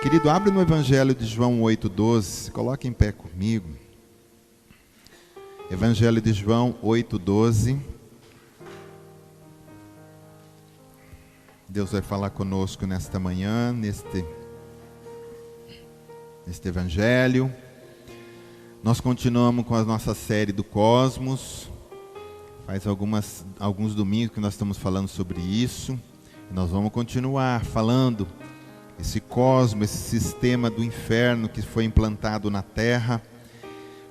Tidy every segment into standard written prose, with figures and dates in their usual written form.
Querido, abre no Evangelho de João 8,12, coloque em pé comigo. Evangelho de João 8,12. Deus vai falar conosco nesta manhã, neste Evangelho. Nós continuamos com a nossa série do Cosmos. Faz alguns domingos que nós estamos falando sobre isso. E nós vamos continuar falando esse cosmos, esse sistema do inferno que foi implantado na Terra.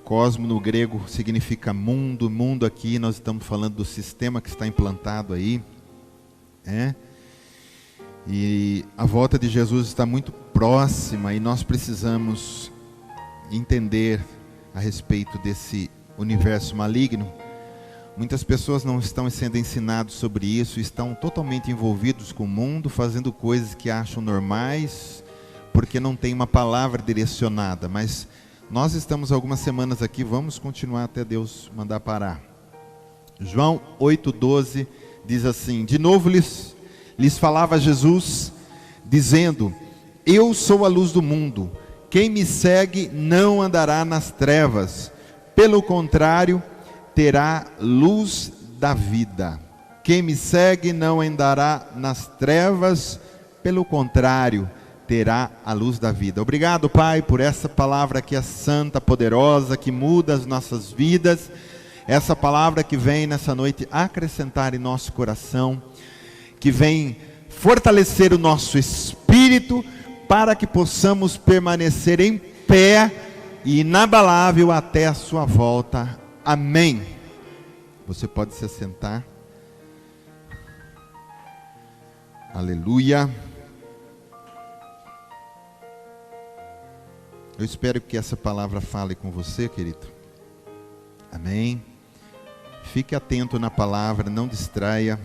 Cosmo no grego significa mundo. Mundo aqui nós estamos falando do sistema que está implantado aí. E a volta de Jesus está muito próxima e nós precisamos entender a respeito desse universo maligno. Muitas pessoas não estão sendo ensinadas sobre isso, estão totalmente envolvidos com o mundo, fazendo coisas que acham normais, porque não tem uma palavra direcionada. Mas nós estamos algumas semanas aqui, vamos continuar até Deus mandar parar. João 8,12 diz assim: de novo lhes falava Jesus, dizendo: eu sou a luz do mundo, quem me segue não andará nas trevas, pelo contrário, terá luz da vida. Quem me segue não andará nas trevas, pelo contrário, terá a luz da vida. Obrigado, Pai, por essa palavra que é santa, poderosa, que muda as nossas vidas. Essa palavra que vem nessa noite acrescentar em nosso coração, que vem fortalecer o nosso espírito, para que possamos permanecer em pé e inabalável até a sua volta. Amém. Você pode se assentar. Aleluia. Eu espero que essa palavra fale com você, querido. Amém. Fique atento na palavra, não distraia,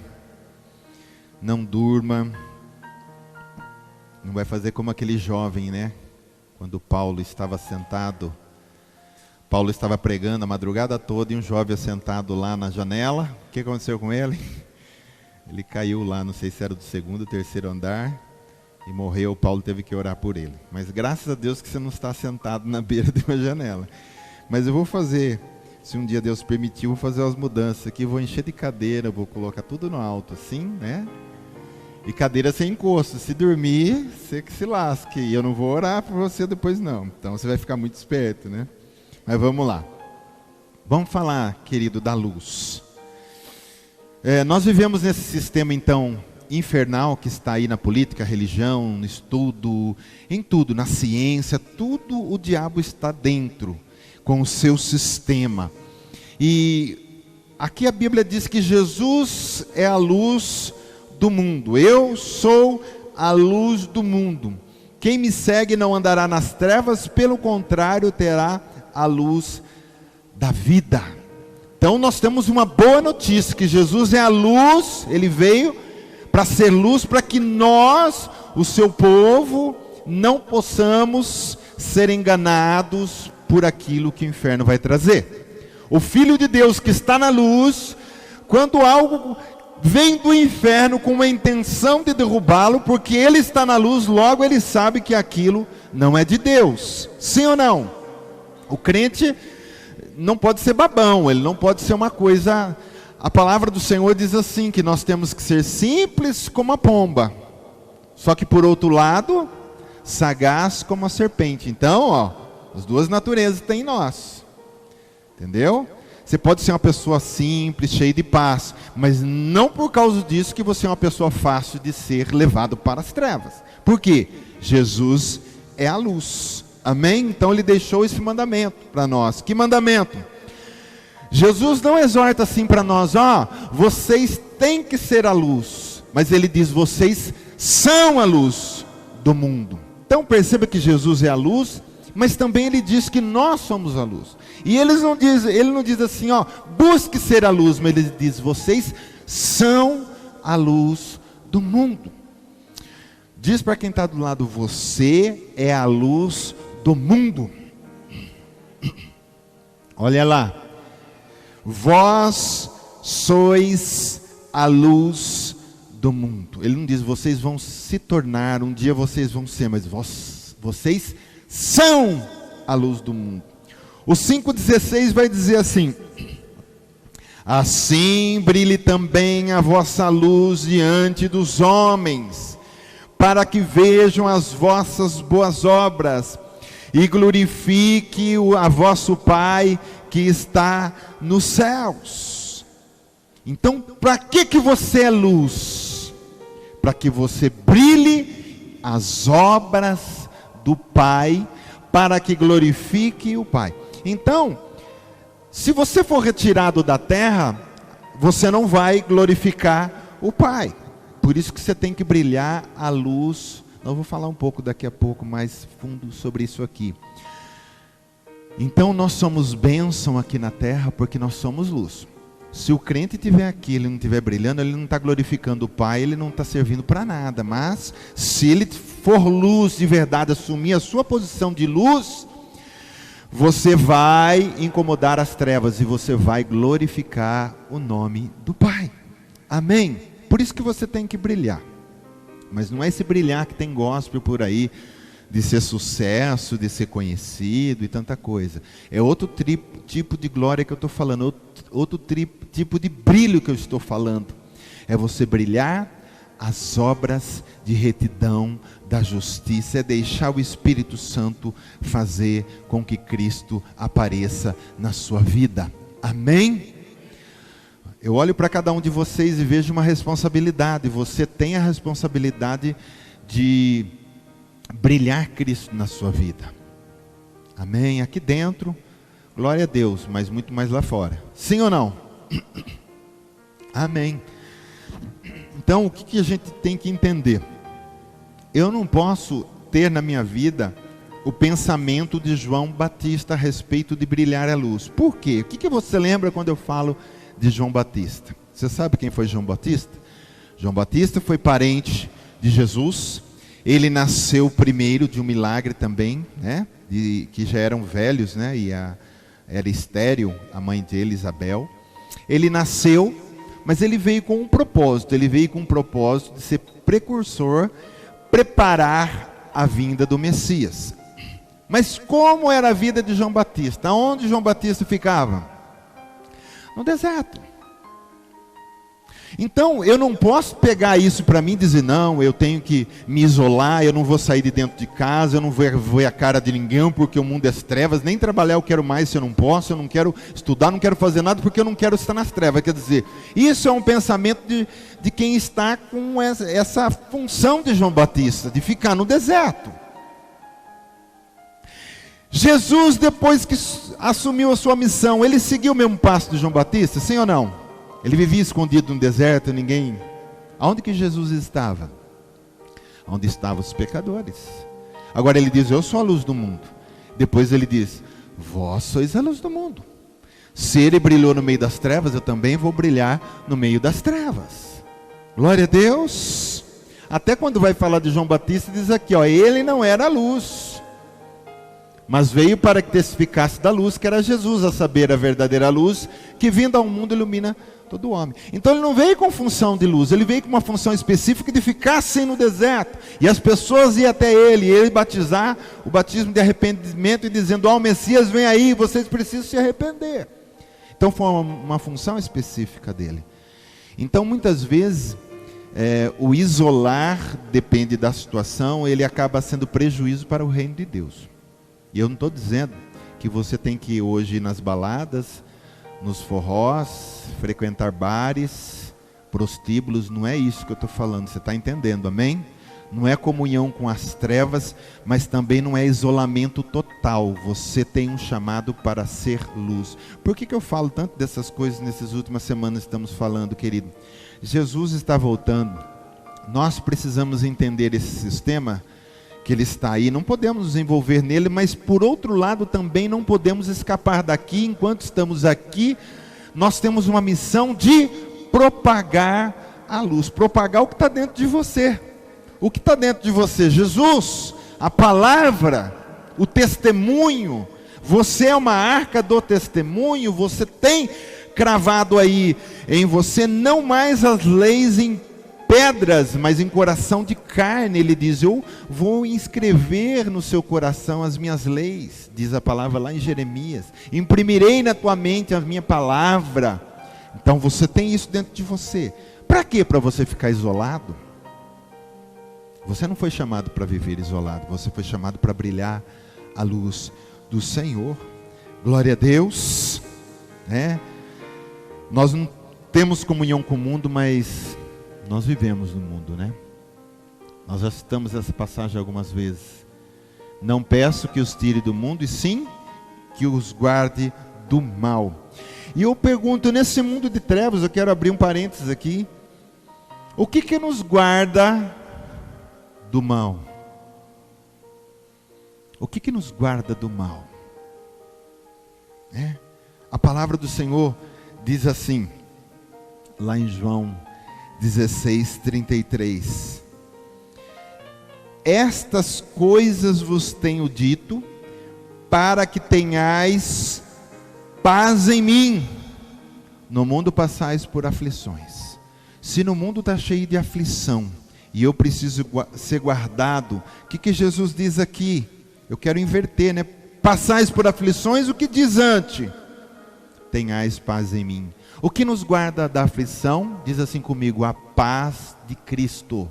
não durma. Não vai fazer como aquele jovem, né? Quando Paulo estava sentado, Paulo estava pregando a madrugada toda e um jovem sentado lá na janela. O que aconteceu com ele? Ele caiu lá, não sei se era do segundo ou terceiro andar, e morreu. Paulo teve que orar por ele. Mas graças a Deus que você não está sentado na beira de uma janela. Mas eu vou fazer, se um dia Deus permitir, eu vou fazer umas mudanças aqui, vou encher de cadeira, vou colocar tudo no alto, assim, né? E cadeira sem encosto. Se dormir, você que se lasque. E eu não vou orar por você depois não. Então você vai ficar muito esperto, né? Mas vamos lá. Vamos falar, querido, da luz. Nós vivemos nesse sistema, então, infernal que está aí na política, religião, no estudo, em tudo, na ciência. Tudo o diabo está dentro, com o seu sistema. E aqui a Bíblia diz que Jesus é a luz do mundo. Eu sou a luz do mundo. Quem me segue não andará nas trevas, pelo contrário, terá a luz da vida. Então nós temos uma boa notícia, que Jesus é a luz. Ele veio para ser luz, para que nós, o seu povo, não possamos ser enganados por aquilo que o inferno vai trazer. O Filho de Deus que está na luz, quando algo vem do inferno com uma intenção de derrubá-lo, porque ele está na luz, logo ele sabe que aquilo não é de Deus. Sim ou não? O crente não pode ser babão, ele não pode ser uma coisa... A palavra do Senhor diz assim, que nós temos que ser simples como a pomba, só que por outro lado, sagaz como a serpente. Então, as duas naturezas tem em nós. Entendeu? Você pode ser uma pessoa simples, cheia de paz, mas não por causa disso que você é uma pessoa fácil de ser levado para as trevas. Por quê? Jesus é a luz. Amém? Então ele deixou esse mandamento para nós. Que mandamento? Jesus não exorta assim para nós, vocês têm que ser a luz. Mas ele diz, vocês são a luz do mundo. Então perceba que Jesus é a luz, mas também ele diz que nós somos a luz. E ele não diz assim, busque ser a luz, mas ele diz, vocês são a luz do mundo. Diz para quem está do lado, você é a luz do mundo. Olha lá. Vós sois a luz do mundo. Ele não diz, vocês vão se tornar, um dia vocês vão ser, mas vós Vocês são a luz do mundo. O 5,16 vai dizer assim: assim brilhe também a vossa luz diante dos homens, para que vejam as vossas boas obras e glorifique a vosso Pai que está nos céus. Então, para que você é luz? Para que você brilhe as obras do Pai, para que glorifique o Pai. Então, se você for retirado da terra, você não vai glorificar o Pai. Por isso que você tem que brilhar a luz. Eu vou falar um pouco daqui a pouco mais fundo sobre isso aqui. Então nós somos bênção aqui na terra porque nós somos luz. Se o crente estiver aqui, ele não estiver brilhando, ele não está glorificando o Pai, ele não está servindo para nada. Mas se ele for luz de verdade, assumir a sua posição de luz, você vai incomodar as trevas e você vai glorificar o nome do Pai. Amém? Por isso que você tem que brilhar. Mas não é esse brilhar que tem gospel por aí, de ser sucesso, de ser conhecido e tanta coisa. É outro tipo de glória que eu estou falando, outro tipo de brilho que eu estou falando. É você brilhar as obras de retidão da justiça, é deixar o Espírito Santo fazer com que Cristo apareça na sua vida. Amém? Eu olho para cada um de vocês e vejo uma responsabilidade. Você tem a responsabilidade de brilhar Cristo na sua vida. Amém? Aqui dentro, glória a Deus, mas muito mais lá fora. Sim ou não? Amém. Então, o que a gente tem que entender? Eu não posso ter na minha vida o pensamento de João Batista a respeito de brilhar a luz. Por quê? O que você lembra quando eu falo de João Batista? Você sabe quem foi João Batista? João Batista foi parente de Jesus. Ele nasceu primeiro de um milagre também, né? Que já eram velhos, né? E era estéril, a mãe dele, Isabel. Ele nasceu, mas ele veio com um propósito. Ele veio com um propósito de ser precursor, preparar a vinda do Messias. Mas como era a vida de João Batista? Onde João Batista ficava? No deserto. Então, eu não posso pegar isso para mim e dizer, não, eu tenho que me isolar, eu não vou sair de dentro de casa, eu não vou ver a cara de ninguém, porque o mundo é trevas, nem trabalhar eu quero mais se eu não posso, eu não quero estudar, não quero fazer nada, porque eu não quero estar nas trevas. Quer dizer, isso é um pensamento de quem está com essa função de João Batista, de ficar no deserto. Jesus, depois que assumiu a sua missão, ele seguiu o mesmo passo de João Batista, sim ou não? Ele vivia escondido no deserto, ninguém... Aonde que Jesus estava? Onde estavam os pecadores. Agora ele diz, eu sou a luz do mundo. Depois ele diz, vós sois a luz do mundo. Se ele brilhou no meio das trevas, eu também vou brilhar no meio das trevas. Glória a Deus. Até quando vai falar de João Batista, diz aqui, ó, ele não era a luz, mas veio para que testificasse da luz, que era Jesus, a saber, a verdadeira luz, que vindo ao mundo ilumina todo homem. Então ele não veio com função de luz, ele veio com uma função específica de ficar assim no deserto, e as pessoas iam até ele, e ele batizar, o batismo de arrependimento, e dizendo, ó, o Messias vem aí, vocês precisam se arrepender. Então foi uma função específica dele. Então muitas vezes, o isolar, depende da situação, ele acaba sendo prejuízo para o reino de Deus. E eu não estou dizendo que você tem que ir hoje nas baladas, nos forrós, frequentar bares, prostíbulos, não é isso que eu estou falando, você está entendendo, amém? Não é comunhão com as trevas, mas também não é isolamento total, você tem um chamado para ser luz. Por que eu falo tanto dessas coisas nessas últimas semanas estamos falando, querido? Jesus está voltando, nós precisamos entender esse sistema, que ele está aí, não podemos nos envolver nele, mas por outro lado também não podemos escapar daqui. Enquanto estamos aqui, nós temos uma missão de propagar a luz, propagar o que está dentro de você. O que está dentro de você? Jesus, a palavra, o testemunho. Você é uma arca do testemunho, você tem cravado aí em você não mais as leis pedras, mas em coração de carne. Ele diz: eu vou inscrever no seu coração as minhas leis, diz a palavra lá em Jeremias. Imprimirei na tua mente a minha palavra. Então você tem isso dentro de você. Para quê? Para você ficar isolado? Você não foi chamado para viver isolado, você foi chamado para brilhar a luz do Senhor. Glória a Deus, né? Nós não temos comunhão com o mundo, mas nós vivemos no mundo, né? Nós já citamos essa passagem algumas vezes. Não peço que os tire do mundo, e sim que os guarde do mal. E eu pergunto, nesse mundo de trevas, eu quero abrir um parênteses aqui, o que nos guarda do mal? O que nos guarda do mal? A palavra do Senhor diz assim, lá em João 16:33: estas coisas vos tenho dito, para que tenhais paz em mim. No mundo passais por aflições. Se no mundo está cheio de aflição, e eu preciso ser guardado, o que Jesus diz aqui? Eu quero inverter, né? Passais por aflições, o que diz antes? Tenhais paz em mim. O que nos guarda da aflição? Diz assim comigo: a paz de Cristo.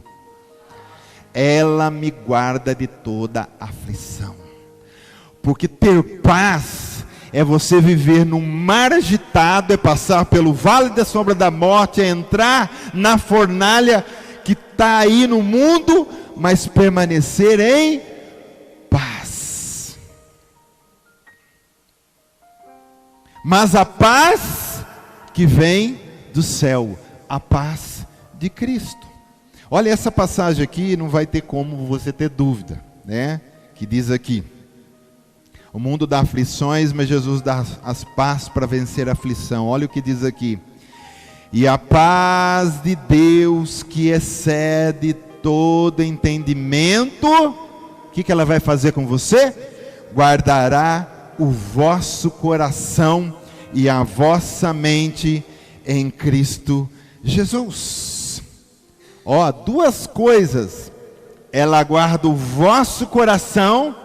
Ela me guarda de toda aflição. Porque ter paz é você viver num mar agitado, é passar pelo vale da sombra da morte, é entrar na fornalha que está aí no mundo, mas permanecer em paz. Mas a paz que vem do céu, a paz de Cristo. Olha, essa passagem aqui não vai ter como você ter dúvida, né? Que diz aqui: o mundo dá aflições, mas Jesus dá as paz para vencer a aflição. Olha o que diz aqui: e a paz de Deus, que excede todo entendimento, o que ela vai fazer com você? Guardará o vosso coração e a vossa mente em Cristo Jesus. Ó, duas coisas: ela guarda o vosso coração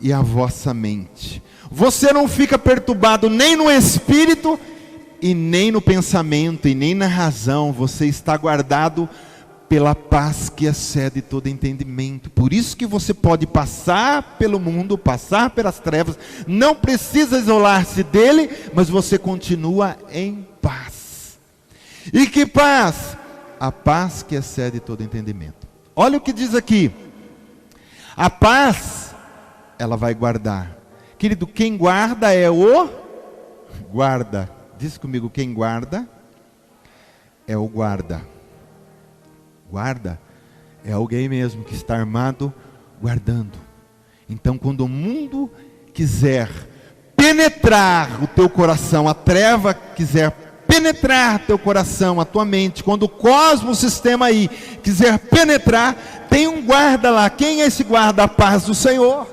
e a vossa mente. Você não fica perturbado nem no espírito, e nem no pensamento, e nem na razão. Você está guardado pela paz que excede todo entendimento. Por isso que você pode passar pelo mundo, passar pelas trevas, não precisa isolar-se dele, mas você continua em paz. E que paz? A paz que excede todo entendimento. Olha o que diz aqui: a paz, ela vai guardar. Querido, quem guarda é o guarda. Diz comigo: quem guarda é o guarda. Guarda é alguém mesmo que está armado, guardando. Então, quando o mundo quiser penetrar o teu coração, a treva quiser penetrar teu coração, a tua mente, quando o cosmos, o sistema aí, quiser penetrar, tem um guarda lá. Quem é esse guarda? A paz do Senhor.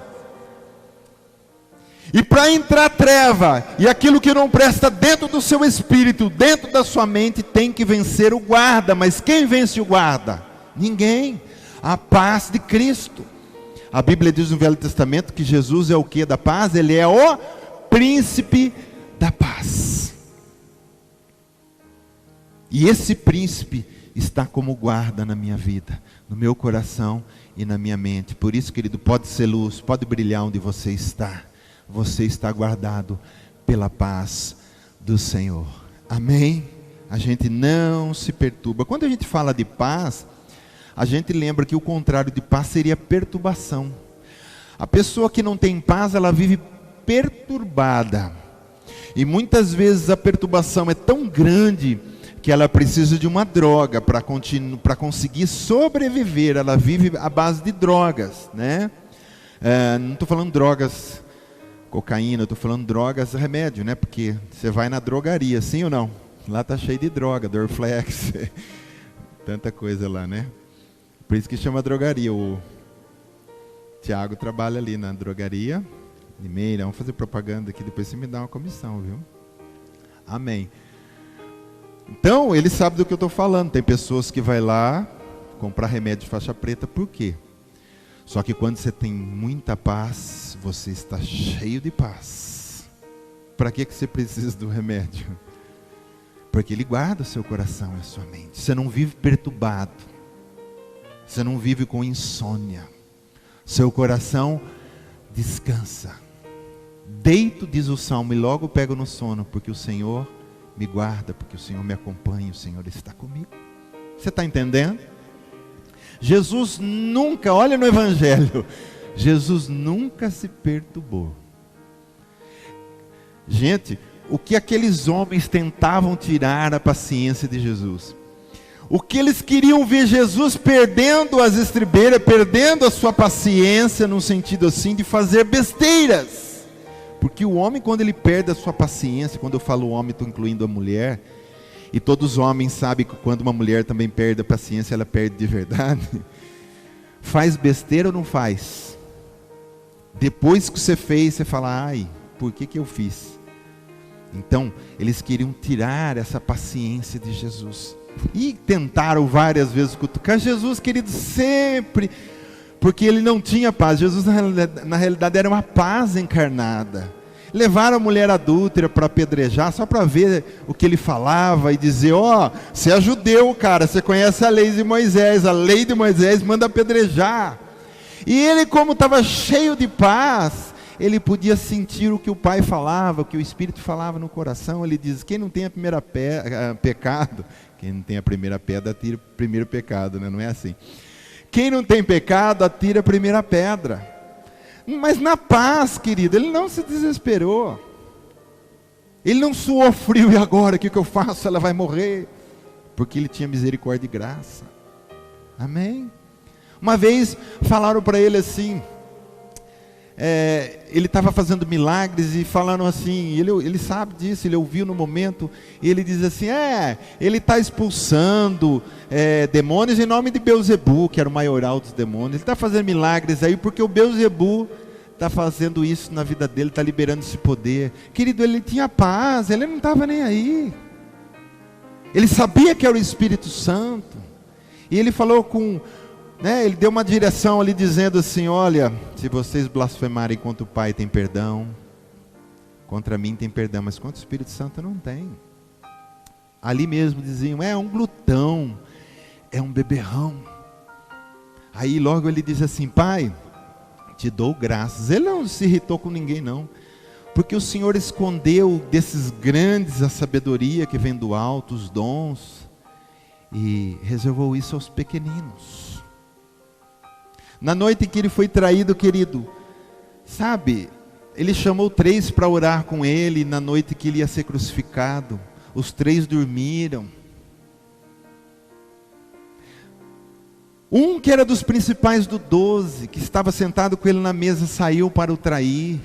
E para entrar treva, e aquilo que não presta dentro do seu espírito, dentro da sua mente, tem que vencer o guarda. Mas quem vence o guarda? Ninguém. A paz de Cristo. A Bíblia diz no Velho Testamento que Jesus é o que da paz? Ele é o príncipe da paz. E esse príncipe está como guarda na minha vida, no meu coração e na minha mente. Por isso, querido, pode ser luz, pode brilhar onde você está. Você está guardado pela paz do Senhor. Amém? A gente não se perturba. Quando a gente fala de paz, a gente lembra que o contrário de paz seria perturbação. A pessoa que não tem paz, ela vive perturbada. E muitas vezes a perturbação é tão grande que ela precisa de uma droga para conseguir sobreviver. Ela vive à base de drogas, né? Não estou falando drogas cocaína, eu estou falando drogas, remédio, né? Porque você vai na drogaria, sim ou não? Lá está cheio de droga, Dorflex, tanta coisa lá, né? Por isso que chama drogaria. O Tiago trabalha ali na drogaria. Limeira, vamos fazer propaganda aqui, depois você me dá uma comissão, viu? Amém. Então, ele sabe do que eu estou falando. Tem pessoas que vai lá comprar remédio de faixa preta, por quê? Só que quando você tem muita paz, você está cheio de paz. Para que você precisa do remédio? Porque ele guarda o seu coração e a sua mente. Você não vive perturbado. Você não vive com insônia. Seu coração descansa. Deito, diz o Salmo, e logo pego no sono, porque o Senhor me guarda, porque o Senhor me acompanha, o Senhor está comigo. Você está entendendo? Jesus nunca, olha no Evangelho, Jesus nunca se perturbou. Gente, o que aqueles homens tentavam tirar a paciência de Jesus? O que eles queriam ver Jesus perdendo as estribeiras, perdendo a sua paciência, no sentido assim de fazer besteiras. Porque o homem, quando ele perde a sua paciência, quando eu falo homem, estou incluindo a mulher, e todos os homens sabem que quando uma mulher também perde a paciência, ela perde de verdade. Faz besteira ou não faz? Depois que você fez, você fala, ai, por que eu fiz? Então, eles queriam tirar essa paciência de Jesus. E tentaram várias vezes cutucar Jesus, querido, sempre, porque ele não tinha paz. Jesus na realidade era uma paz encarnada. Levaram a mulher adúltera para apedrejar, só para ver o que ele falava e dizer, você é judeu, cara, você conhece a lei de Moisés manda apedrejar. E ele, como estava cheio de paz, ele podia sentir o que o Pai falava, o que o Espírito falava no coração. Ele diz, quem não tem a primeira pecado, quem não tem a primeira pedra, atira o primeiro pecado, né? Não é assim. Quem não tem pecado, atira a primeira pedra. Mas na paz, querido, ele não se desesperou. Ele não suou frio, e agora, o que eu faço? Ela vai morrer. Porque ele tinha misericórdia e graça. Amém? Uma vez falaram para ele assim, ele estava fazendo milagres e falaram assim, ele sabe disso, ele ouviu no momento, e ele diz assim, ele está expulsando demônios em nome de Belzebu, que era o maioral dos demônios. Ele está fazendo milagres aí porque o Belzebu está fazendo isso na vida dele, está liberando esse poder. Querido, ele tinha paz, ele não estava nem aí. Ele sabia que era o Espírito Santo. E ele falou ele deu uma direção ali dizendo assim, olha, se vocês blasfemarem contra o Pai tem perdão, contra mim tem perdão, mas contra o Espírito Santo não tem. Ali mesmo diziam, é um glutão, é um beberrão. Aí logo ele diz assim, Pai, te dou graças. Ele não se irritou com ninguém não, porque o Senhor escondeu desses grandes a sabedoria que vem do alto, os dons, e reservou isso aos pequeninos. Na noite em que ele foi traído, querido, sabe, ele chamou 3 para orar com ele, na noite que ele ia ser crucificado, os 3 dormiram. Um que era dos principais do 12, que estava sentado com ele na mesa, saiu para o trair.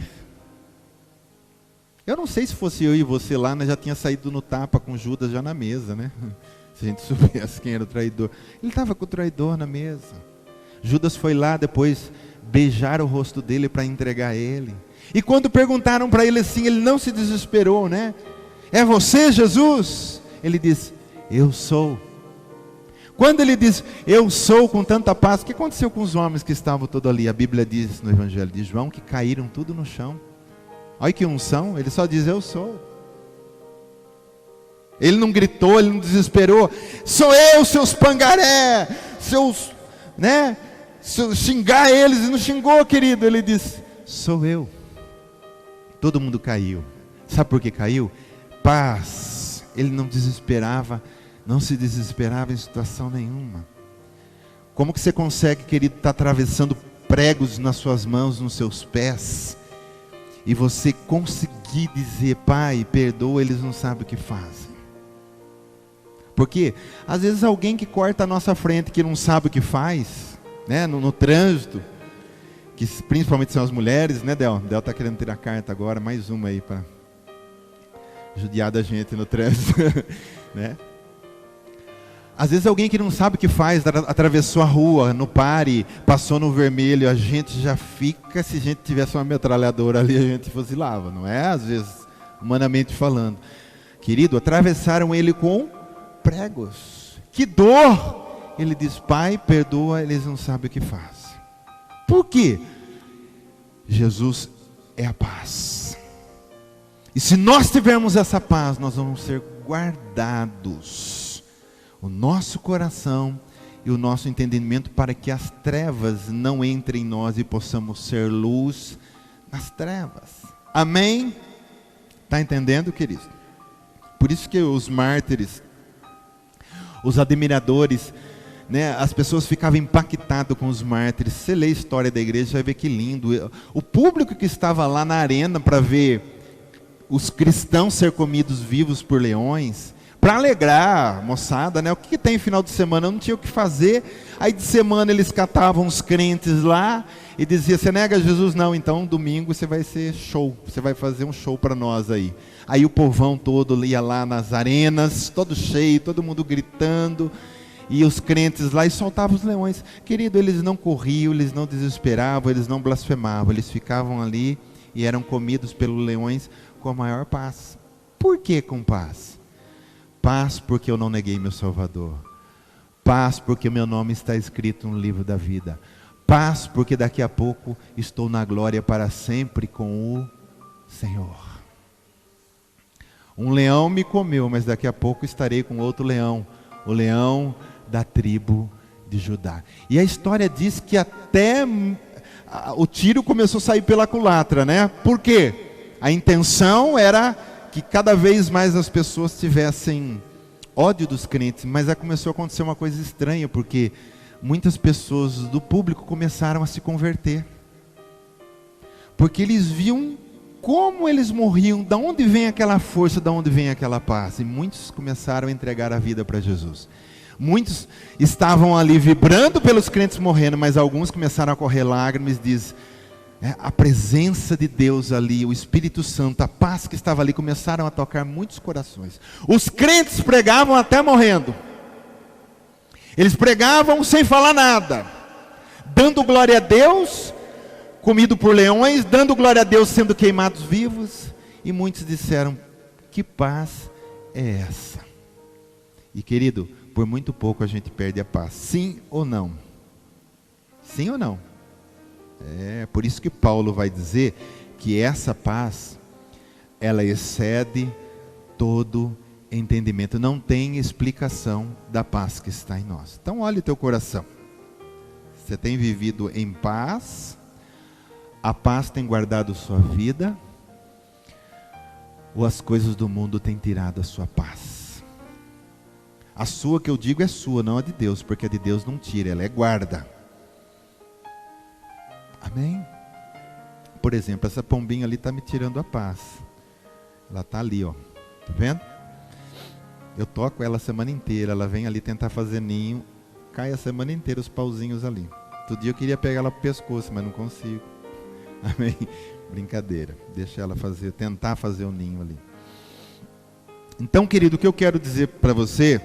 Eu não sei se fosse eu e você lá, nós já tinha saído no tapa com Judas já na mesa, né? Se a gente soubesse quem era o traidor. Ele estava com o traidor na mesa. Judas foi lá depois beijar o rosto dele para entregar ele. E quando perguntaram para ele assim, ele não se desesperou, né? É você, Jesus? Ele disse, eu sou. Quando ele diz, eu sou, com tanta paz, o que aconteceu com os homens que estavam todos ali? A Bíblia diz no Evangelho de João que caíram tudo no chão. Olha que unção, ele só diz, eu sou. Ele não gritou, ele não desesperou. Sou eu, seus pangaré, seus, xingar eles, e não xingou, querido. Ele disse, sou eu. Todo mundo caiu. Sabe por que caiu? Paz. Ele não desesperava, não se desesperava em situação nenhuma. Como que você consegue, querido, estar atravessando pregos nas suas mãos, nos seus pés, e você conseguir dizer, Pai, perdoa, eles não sabem o que fazem? Porque às vezes alguém que corta a nossa frente, que não sabe o que faz, no trânsito, que principalmente são as mulheres, né, Del? Del está querendo tirar carta agora, mais uma aí para judiar da gente no trânsito, né? Às vezes alguém que não sabe o que faz, atravessou a rua, no pare, passou no vermelho, a gente já fica, se a gente tivesse uma metralhadora ali, a gente fuzilava, não é? Às vezes, humanamente falando. Querido, atravessaram ele com pregos. Que dor! Ele diz: Pai, perdoa, eles não sabem o que fazem. Por quê? Jesus é a paz. E se nós tivermos essa paz, nós vamos ser guardados. O nosso coração e o nosso entendimento, para que as trevas não entrem em nós e possamos ser luz nas trevas. Amém? Está entendendo, querido? Por isso que os mártires, os admiradores, as pessoas ficavam impactadas com os mártires. Você lê a história da igreja, você vai ver que lindo. O público que estava lá na arena para ver os cristãos ser comidos vivos por leões, para alegrar a moçada, o que tem final de semana? Não tinha o que fazer. Aí de semana eles catavam os crentes lá e diziam: você nega Jesus? Não, então domingo você vai ser show, você vai fazer um show para nós aí. Aí o povão todo ia lá nas arenas, todo cheio, todo mundo gritando, e os crentes lá, e soltavam os leões. Querido, eles não corriam, eles não desesperavam, eles não blasfemavam, eles ficavam ali e eram comidos pelos leões com a maior paz. Por que com paz? Paz porque eu não neguei meu Salvador. Paz porque meu nome está escrito no livro da vida. Paz porque daqui a pouco estou na glória para sempre com o Senhor. Um leão me comeu, mas daqui a pouco estarei com outro leão, o leão da tribo de Judá. E a história diz que até o tiro começou a sair pela culatra, Por quê? A intenção era que cada vez mais as pessoas tivessem ódio dos crentes, mas aí começou a acontecer uma coisa estranha, porque muitas pessoas do público começaram a se converter, porque eles viam como eles morriam, de onde vem aquela força, de onde vem aquela paz, e muitos começaram a entregar a vida para Jesus. Muitos estavam ali vibrando pelos crentes morrendo, mas alguns começaram a correr lágrimas, diz, a presença de Deus ali, o Espírito Santo, a paz que estava ali, começaram a tocar muitos corações. Os crentes pregavam até morrendo. Eles pregavam sem falar nada, dando glória a Deus, comido por leões, dando glória a Deus, sendo queimados vivos. E muitos disseram: que paz é essa? E querido, por muito pouco a gente perde a paz. Sim ou não? Sim ou não? Por isso que Paulo vai dizer que essa paz, ela excede todo entendimento. Não tem explicação da paz que está em nós. Então olhe o teu coração. Você tem vivido em paz? A paz tem guardado sua vida? Ou as coisas do mundo têm tirado a sua paz? A sua, que eu digo, é sua, não a de Deus, porque a de Deus não tira, ela é guarda. Amém? Por exemplo, essa pombinha ali está me tirando a paz. Ela está ali, ó. Tá vendo? Eu toco ela a semana inteira. Ela vem ali tentar fazer ninho. Cai a semana inteira os pauzinhos ali. Todo dia eu queria pegar ela pro pescoço, mas não consigo. Amém? Brincadeira. Deixa ela tentar fazer o ninho ali. Então, querido, o que eu quero dizer para você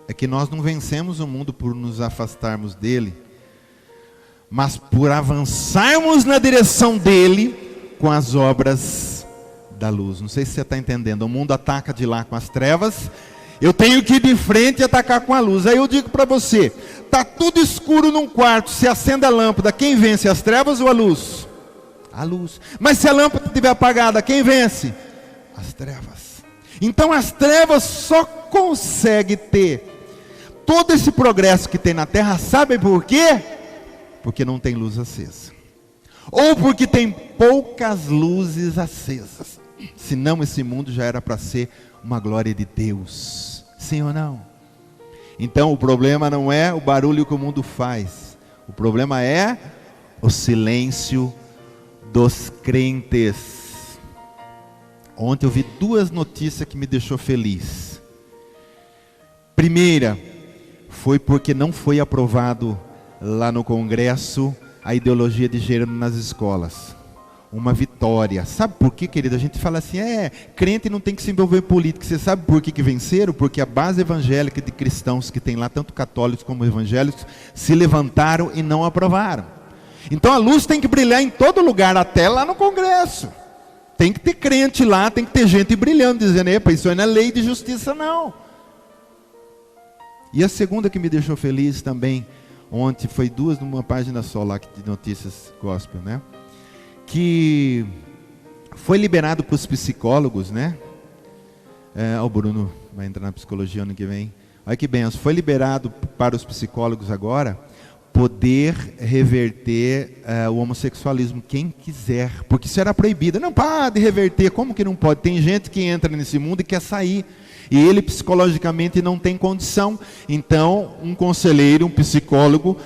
é que nós não vencemos o mundo por nos afastarmos dele, mas por avançarmos na direção dele com as obras da luz. Não sei se você está entendendo. O mundo ataca de lá com as trevas, eu tenho que ir de frente e atacar com a luz. Aí eu digo para você, está tudo escuro num quarto, se acende a lâmpada, quem vence, as trevas ou a luz? A luz. Mas se a lâmpada estiver apagada, quem vence? As trevas. Então as trevas só conseguem ter todo esse progresso que tem na terra, sabem por quê? Porque não tem luz acesa, ou porque tem poucas luzes acesas. Senão esse mundo já era para ser uma glória de Deus. Sim ou não? Então o problema não é o barulho que o mundo faz, o problema é o silêncio dos crentes. Ontem eu vi duas notícias que me deixou feliz. Primeira, foi porque não foi aprovado lá no Congresso a ideologia de gênero nas escolas. Uma vitória. Sabe por quê, querido? A gente fala assim, crente não tem que se envolver em política. Você sabe por que venceram? Porque a base evangélica de cristãos que tem lá, tanto católicos como evangélicos, se levantaram e não aprovaram. Então a luz tem que brilhar em todo lugar, até lá no Congresso. Tem que ter crente lá, tem que ter gente brilhando, dizendo, epa, isso aí não é lei de justiça não. E a segunda que me deixou feliz também, ontem, foi duas numa página só lá de notícias gospel, né? Que foi liberado para os psicólogos, né? O Bruno vai entrar na psicologia ano que vem. Olha que benção, foi liberado para os psicólogos agora poder reverter o homossexualismo, quem quiser, porque isso era proibido. Não pode reverter, como que não pode? Tem gente que entra nesse mundo e quer sair, e ele psicologicamente não tem condição. Então um conselheiro, um psicólogo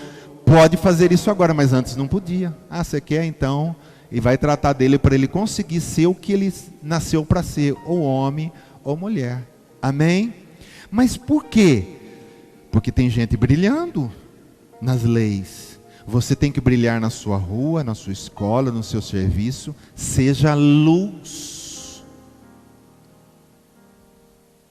pode fazer isso agora, mas antes não podia. Você quer então? E vai tratar dele para ele conseguir ser o que ele nasceu para ser, ou homem ou mulher. Amém? Mas por quê? Porque tem gente brilhando nas leis. Você tem que brilhar na sua rua, na sua escola, no seu serviço. Seja luz.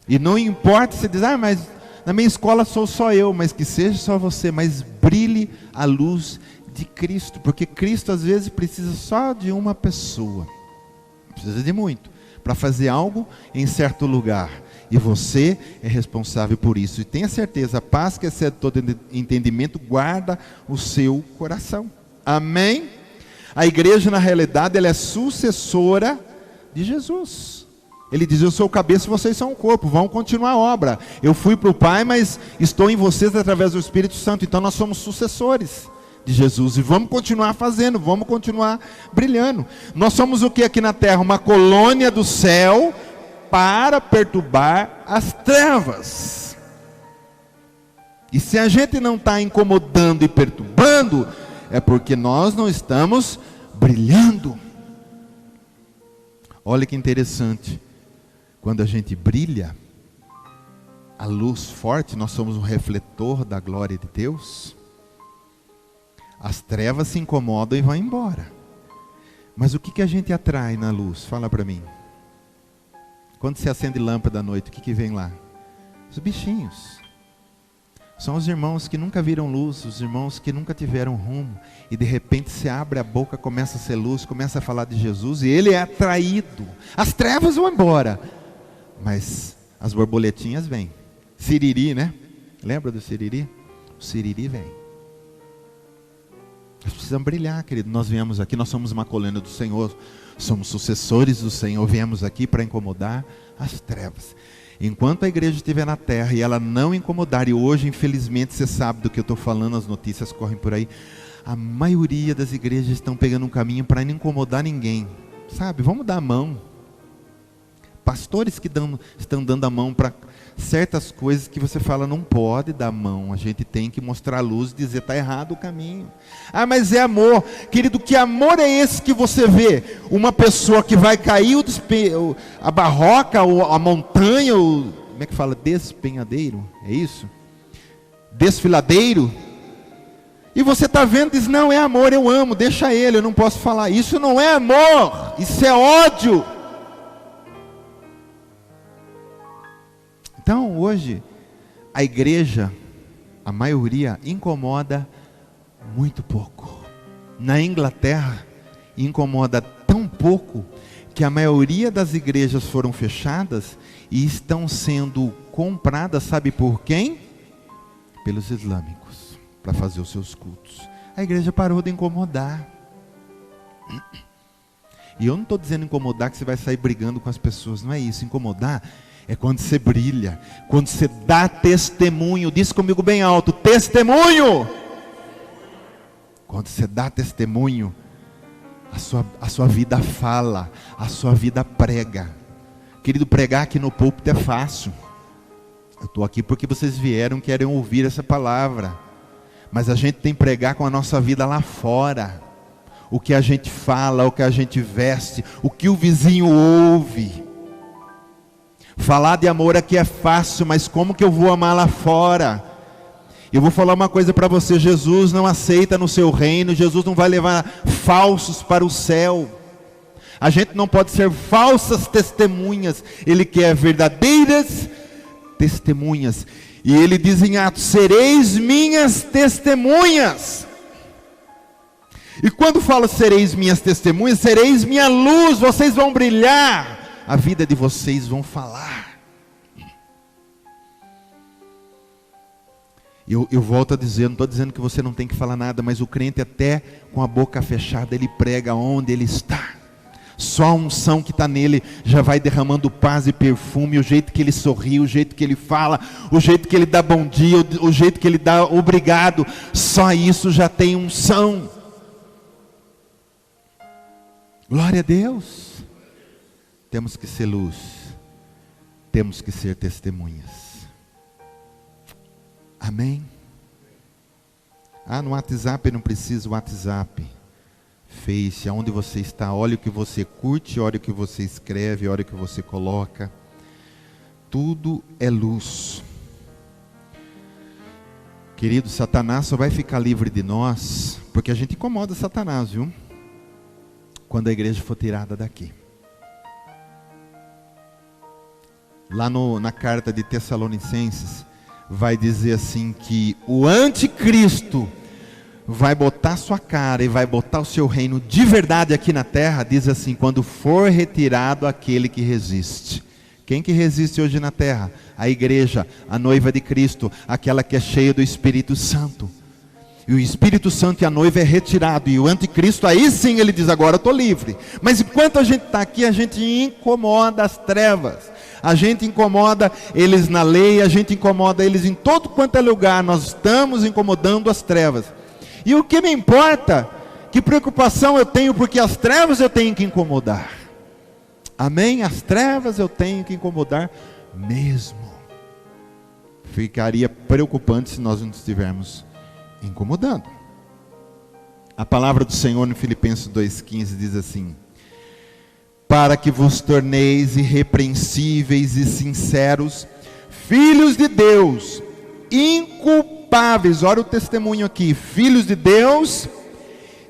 E não importa se diz, mas na minha escola sou só eu, mas que seja só você, mas brilhe a luz de Cristo, porque Cristo às vezes precisa só de uma pessoa, não precisa de muito, para fazer algo em certo lugar, e você é responsável por isso. E tenha certeza, a paz que excede todo entendimento guarda o seu coração. Amém? A igreja, na realidade, ela é sucessora de Jesus. Ele diz, eu sou o cabeça e vocês são o corpo, vão continuar a obra. Eu fui para o Pai, mas estou em vocês através do Espírito Santo. Então nós somos sucessores de Jesus, e vamos continuar fazendo, vamos continuar brilhando. Nós somos o que aqui na terra? Uma colônia do céu para perturbar as trevas. E se a gente não está incomodando e perturbando, é porque nós não estamos brilhando. Olha que interessante, quando a gente brilha, a luz forte, nós somos um refletor da glória de Deus. As trevas se incomodam e vão embora. Mas o que a gente atrai na luz? Fala para mim. Quando se acende lâmpada à noite, o que vem lá? Os bichinhos. São os irmãos que nunca viram luz, os irmãos que nunca tiveram rumo. E de repente se abre a boca, começa a ser luz, começa a falar de Jesus, e ele é atraído. As trevas vão embora, mas as borboletinhas vêm. Siriri, né? Lembra do siriri? O siriri vem. Nós precisamos brilhar, querido. Nós viemos aqui, nós somos uma colônia do Senhor, somos sucessores do Senhor, viemos aqui para incomodar as trevas. Enquanto a igreja estiver na terra e ela não incomodar, e hoje infelizmente você sabe do que eu estou falando, as notícias correm por aí, a maioria das igrejas estão pegando um caminho para não incomodar ninguém, sabe? Vamos dar a mão. Pastores que estão dando a mão para certas coisas que você fala, não pode dar a mão, a gente tem que mostrar a luz e dizer, está errado o caminho. Mas é amor, querido, que amor é esse que você vê? Uma pessoa que vai cair a barroca, ou a montanha, ou, como é que fala? Despenhadeiro, é isso? Desfiladeiro, e você está vendo e diz, não, é amor, eu amo, deixa ele, eu não posso falar. Isso não é amor, isso é ódio. Então hoje, a igreja, a maioria, incomoda muito pouco. Na Inglaterra, incomoda tão pouco, que a maioria das igrejas foram fechadas, e estão sendo compradas, sabe por quem? Pelos islâmicos, para fazer os seus cultos. A igreja parou de incomodar. E eu não estou dizendo incomodar que você vai sair brigando com as pessoas, não é isso. Incomodar é quando você brilha, quando você dá testemunho. Diz comigo bem alto, testemunho. Quando você dá testemunho, a sua vida fala, a sua vida prega. Querido, pregar aqui no púlpito é fácil. Eu estou aqui porque vocês vieram, querem ouvir essa palavra. Mas a gente tem que pregar com a nossa vida lá fora. O que a gente fala, o que a gente veste, o que o vizinho ouve. Falar de amor aqui é fácil, mas como que eu vou amar lá fora? Eu vou falar uma coisa para você, Jesus não aceita no seu reino, Jesus não vai levar falsos para o céu. A gente não pode ser falsas testemunhas, Ele quer verdadeiras testemunhas. E Ele diz em Atos, sereis minhas testemunhas. E quando fala sereis minhas testemunhas, sereis minha luz, vocês vão brilhar. A vida de vocês vão falar. Eu volto a dizer, não estou dizendo que você não tem que falar nada, mas o crente até com a boca fechada, ele prega onde ele está. Só a unção que está nele já vai derramando paz e perfume, o jeito que ele sorri, o jeito que ele fala, o jeito que ele dá bom dia, o jeito que ele dá obrigado, só isso já tem unção. Glória a Deus. Temos que ser luz, temos que ser testemunhas. Amém? No WhatsApp não precisa o WhatsApp. Face, aonde você está, olha o que você curte, olha o que você escreve, olha o que você coloca. Tudo é luz. Querido, Satanás só vai ficar livre de nós, porque a gente incomoda Satanás, viu? Quando a igreja for tirada daqui. Lá na carta de Tessalonicenses, vai dizer assim que o anticristo vai botar sua cara e vai botar o seu reino de verdade aqui na terra. Diz assim: quando for retirado aquele que resiste. Quem que resiste hoje na terra? A igreja, a noiva de Cristo, aquela que é cheia do Espírito Santo. E o Espírito Santo e a noiva é retirado, e o anticristo, aí sim ele diz: agora eu estou livre. Mas enquanto a gente está aqui, a gente incomoda as trevas, a gente incomoda eles na lei, a gente incomoda eles em todo quanto é lugar. Nós estamos incomodando as trevas. E o que me importa? Que preocupação eu tenho? Porque as trevas eu tenho que incomodar. Amém? As trevas eu tenho que incomodar mesmo. Ficaria preocupante se nós não estivermos incomodando. A palavra do Senhor no Filipenses 2,15 diz assim: para que vos torneis irrepreensíveis e sinceros, filhos de Deus, inculpáveis. Olha o testemunho aqui: filhos de Deus,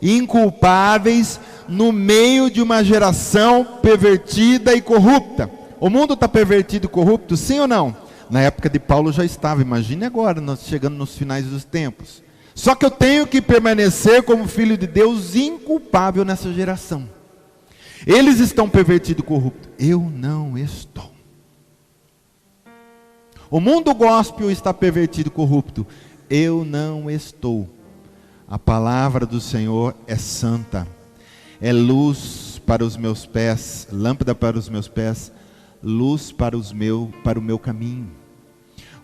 inculpáveis, no meio de uma geração pervertida e corrupta. O mundo está pervertido e corrupto, sim ou não? Na época de Paulo já estava, imagine agora, nós chegando nos finais dos tempos. Só que eu tenho que permanecer como filho de Deus, inculpável nessa geração. Eles estão pervertidos e corruptos, eu não estou. O mundo gospel está pervertido e corrupto, eu não estou. A palavra do Senhor é santa, é luz para os meus pés, lâmpada para os meus pés, luz para o meu caminho.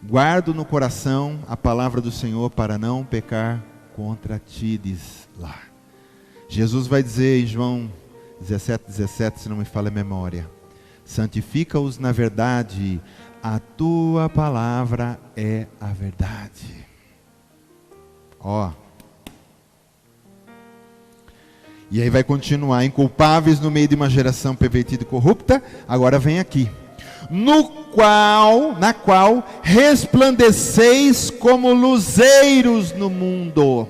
Guardo no coração a palavra do Senhor para não pecar contra ti, diz lá. Jesus vai dizer em João 17, se não me falha a memória: santifica-os na verdade, a tua palavra é a verdade. E aí vai continuar: inculpáveis no meio de uma geração pervertida e corrupta. Agora vem aqui: na qual resplandeceis como luzeiros no mundo,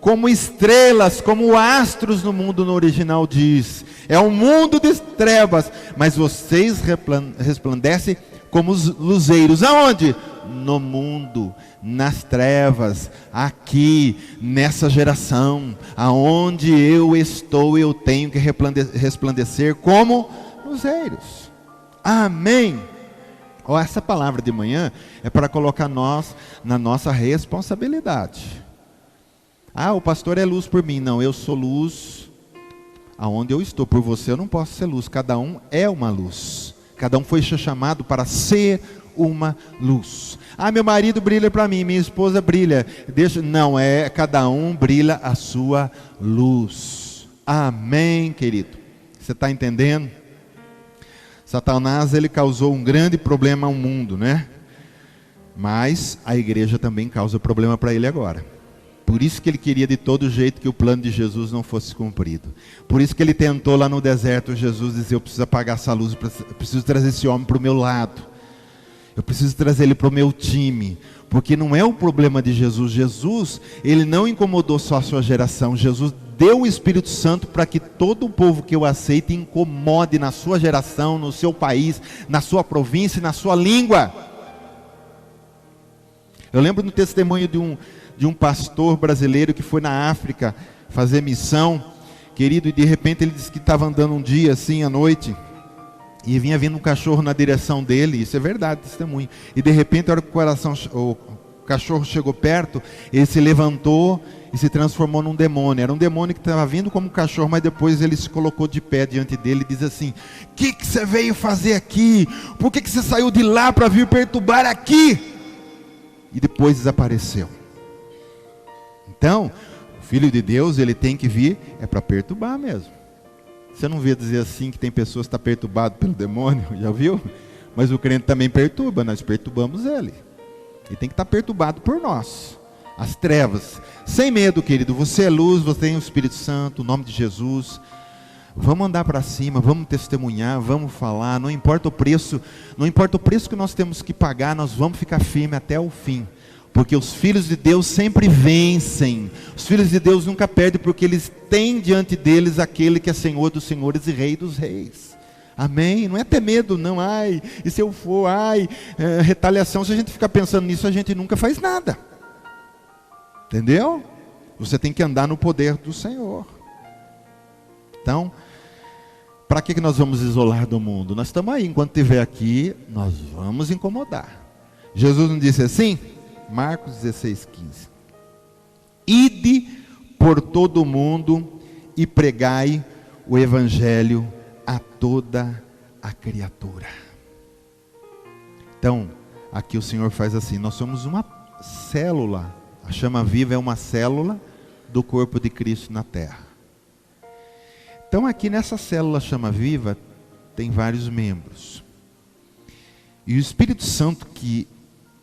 como estrelas, como astros no mundo. No original diz, é um mundo de trevas, mas vocês resplandecem como os luzeiros. Aonde? No mundo, nas trevas, aqui, nessa geração, aonde eu estou, eu tenho que resplandecer como luzeiros. Amém. Essa palavra de manhã é para colocar nós na nossa responsabilidade. O pastor é luz por mim. Não, eu sou luz aonde eu estou. Por você eu não posso ser luz. Cada um é uma luz. Cada um foi chamado para ser uma luz. Meu marido brilha para mim, minha esposa brilha. Não, cada um brilha a sua luz. Amém, querido? Você está entendendo? Satanás, ele causou um grande problema ao mundo, né? Mas a igreja também causa problema para ele agora. Por isso que ele queria de todo jeito que o plano de Jesus não fosse cumprido. Por isso que ele tentou lá no deserto, Jesus dizer: eu preciso apagar essa luz, eu preciso trazer esse homem para o meu lado. Eu preciso trazer ele para o meu time. Porque não é o problema de Jesus. Jesus, ele não incomodou só a sua geração. Jesus deu o Espírito Santo para que todo o povo que o aceita incomode na sua geração, no seu país, na sua província e na sua língua. Eu lembro do testemunho de um pastor brasileiro que foi na África fazer missão, querido, e de repente ele disse que estava andando um dia assim à noite, e vinha vindo um cachorro na direção dele. Isso é verdade, testemunho. E de repente, a hora que o cachorro chegou perto, ele se levantou e se transformou num demônio. Era um demônio que estava vindo como um cachorro, mas depois ele se colocou de pé diante dele e diz assim: o que você veio fazer aqui? Por que você saiu de lá para vir perturbar aqui? E depois desapareceu. Então, o Filho de Deus, ele tem que vir, é para perturbar mesmo. Você não vê dizer assim que tem pessoas que estão perturbadas pelo demônio, já viu? Mas o crente também perturba, nós perturbamos ele. Ele tem que estar perturbado por nós. As trevas, sem medo, querido, você é luz, você tem o Espírito Santo, o nome de Jesus. Vamos andar para cima, vamos testemunhar, vamos falar, não importa o preço que nós temos que pagar, nós vamos ficar firmes até o fim. Porque os filhos de Deus sempre vencem. Os filhos de Deus nunca perdem, porque eles têm diante deles aquele que é Senhor dos senhores e Rei dos reis. Amém? Não é ter medo, não. Ai, e se eu for, retaliação. Se a gente ficar pensando nisso, a gente nunca faz nada. Entendeu? Você tem que andar no poder do Senhor. Então, para que nós vamos isolar do mundo? Nós estamos aí, enquanto estiver aqui, nós vamos incomodar. Jesus não disse assim? Marcos 16, 15. Ide por todo o mundo e pregai o evangelho a toda a criatura. Então, aqui o Senhor faz assim, nós somos uma célula, a chama viva é uma célula do corpo de Cristo na terra. Então aqui nessa célula chama viva, tem vários membros. E o Espírito Santo, que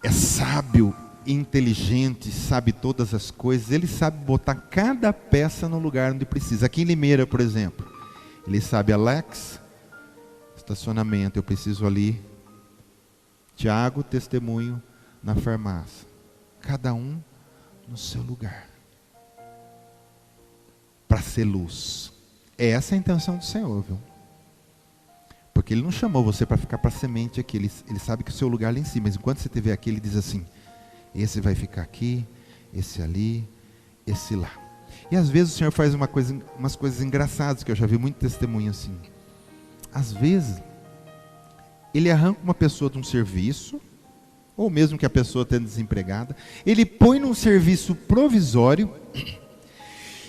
é sábio, inteligente, sabe todas as coisas, ele sabe botar cada peça no lugar onde precisa. Aqui em Limeira, por exemplo, ele sabe, Alex, estacionamento, eu preciso ali. Tiago, testemunho na farmácia. Cada um no seu lugar. Para ser luz. Essa é a intenção do Senhor, viu? Porque Ele não chamou você para ficar para semente aqui. Ele sabe que o seu lugar é lá em cima. Mas enquanto você estiver aqui, Ele diz assim: esse vai ficar aqui, esse ali, esse lá. E às vezes o Senhor faz umas coisas engraçadas, que eu já vi muito testemunho assim. Às vezes, Ele arranca uma pessoa de um serviço, ou mesmo que a pessoa esteja desempregada, Ele põe num serviço provisório,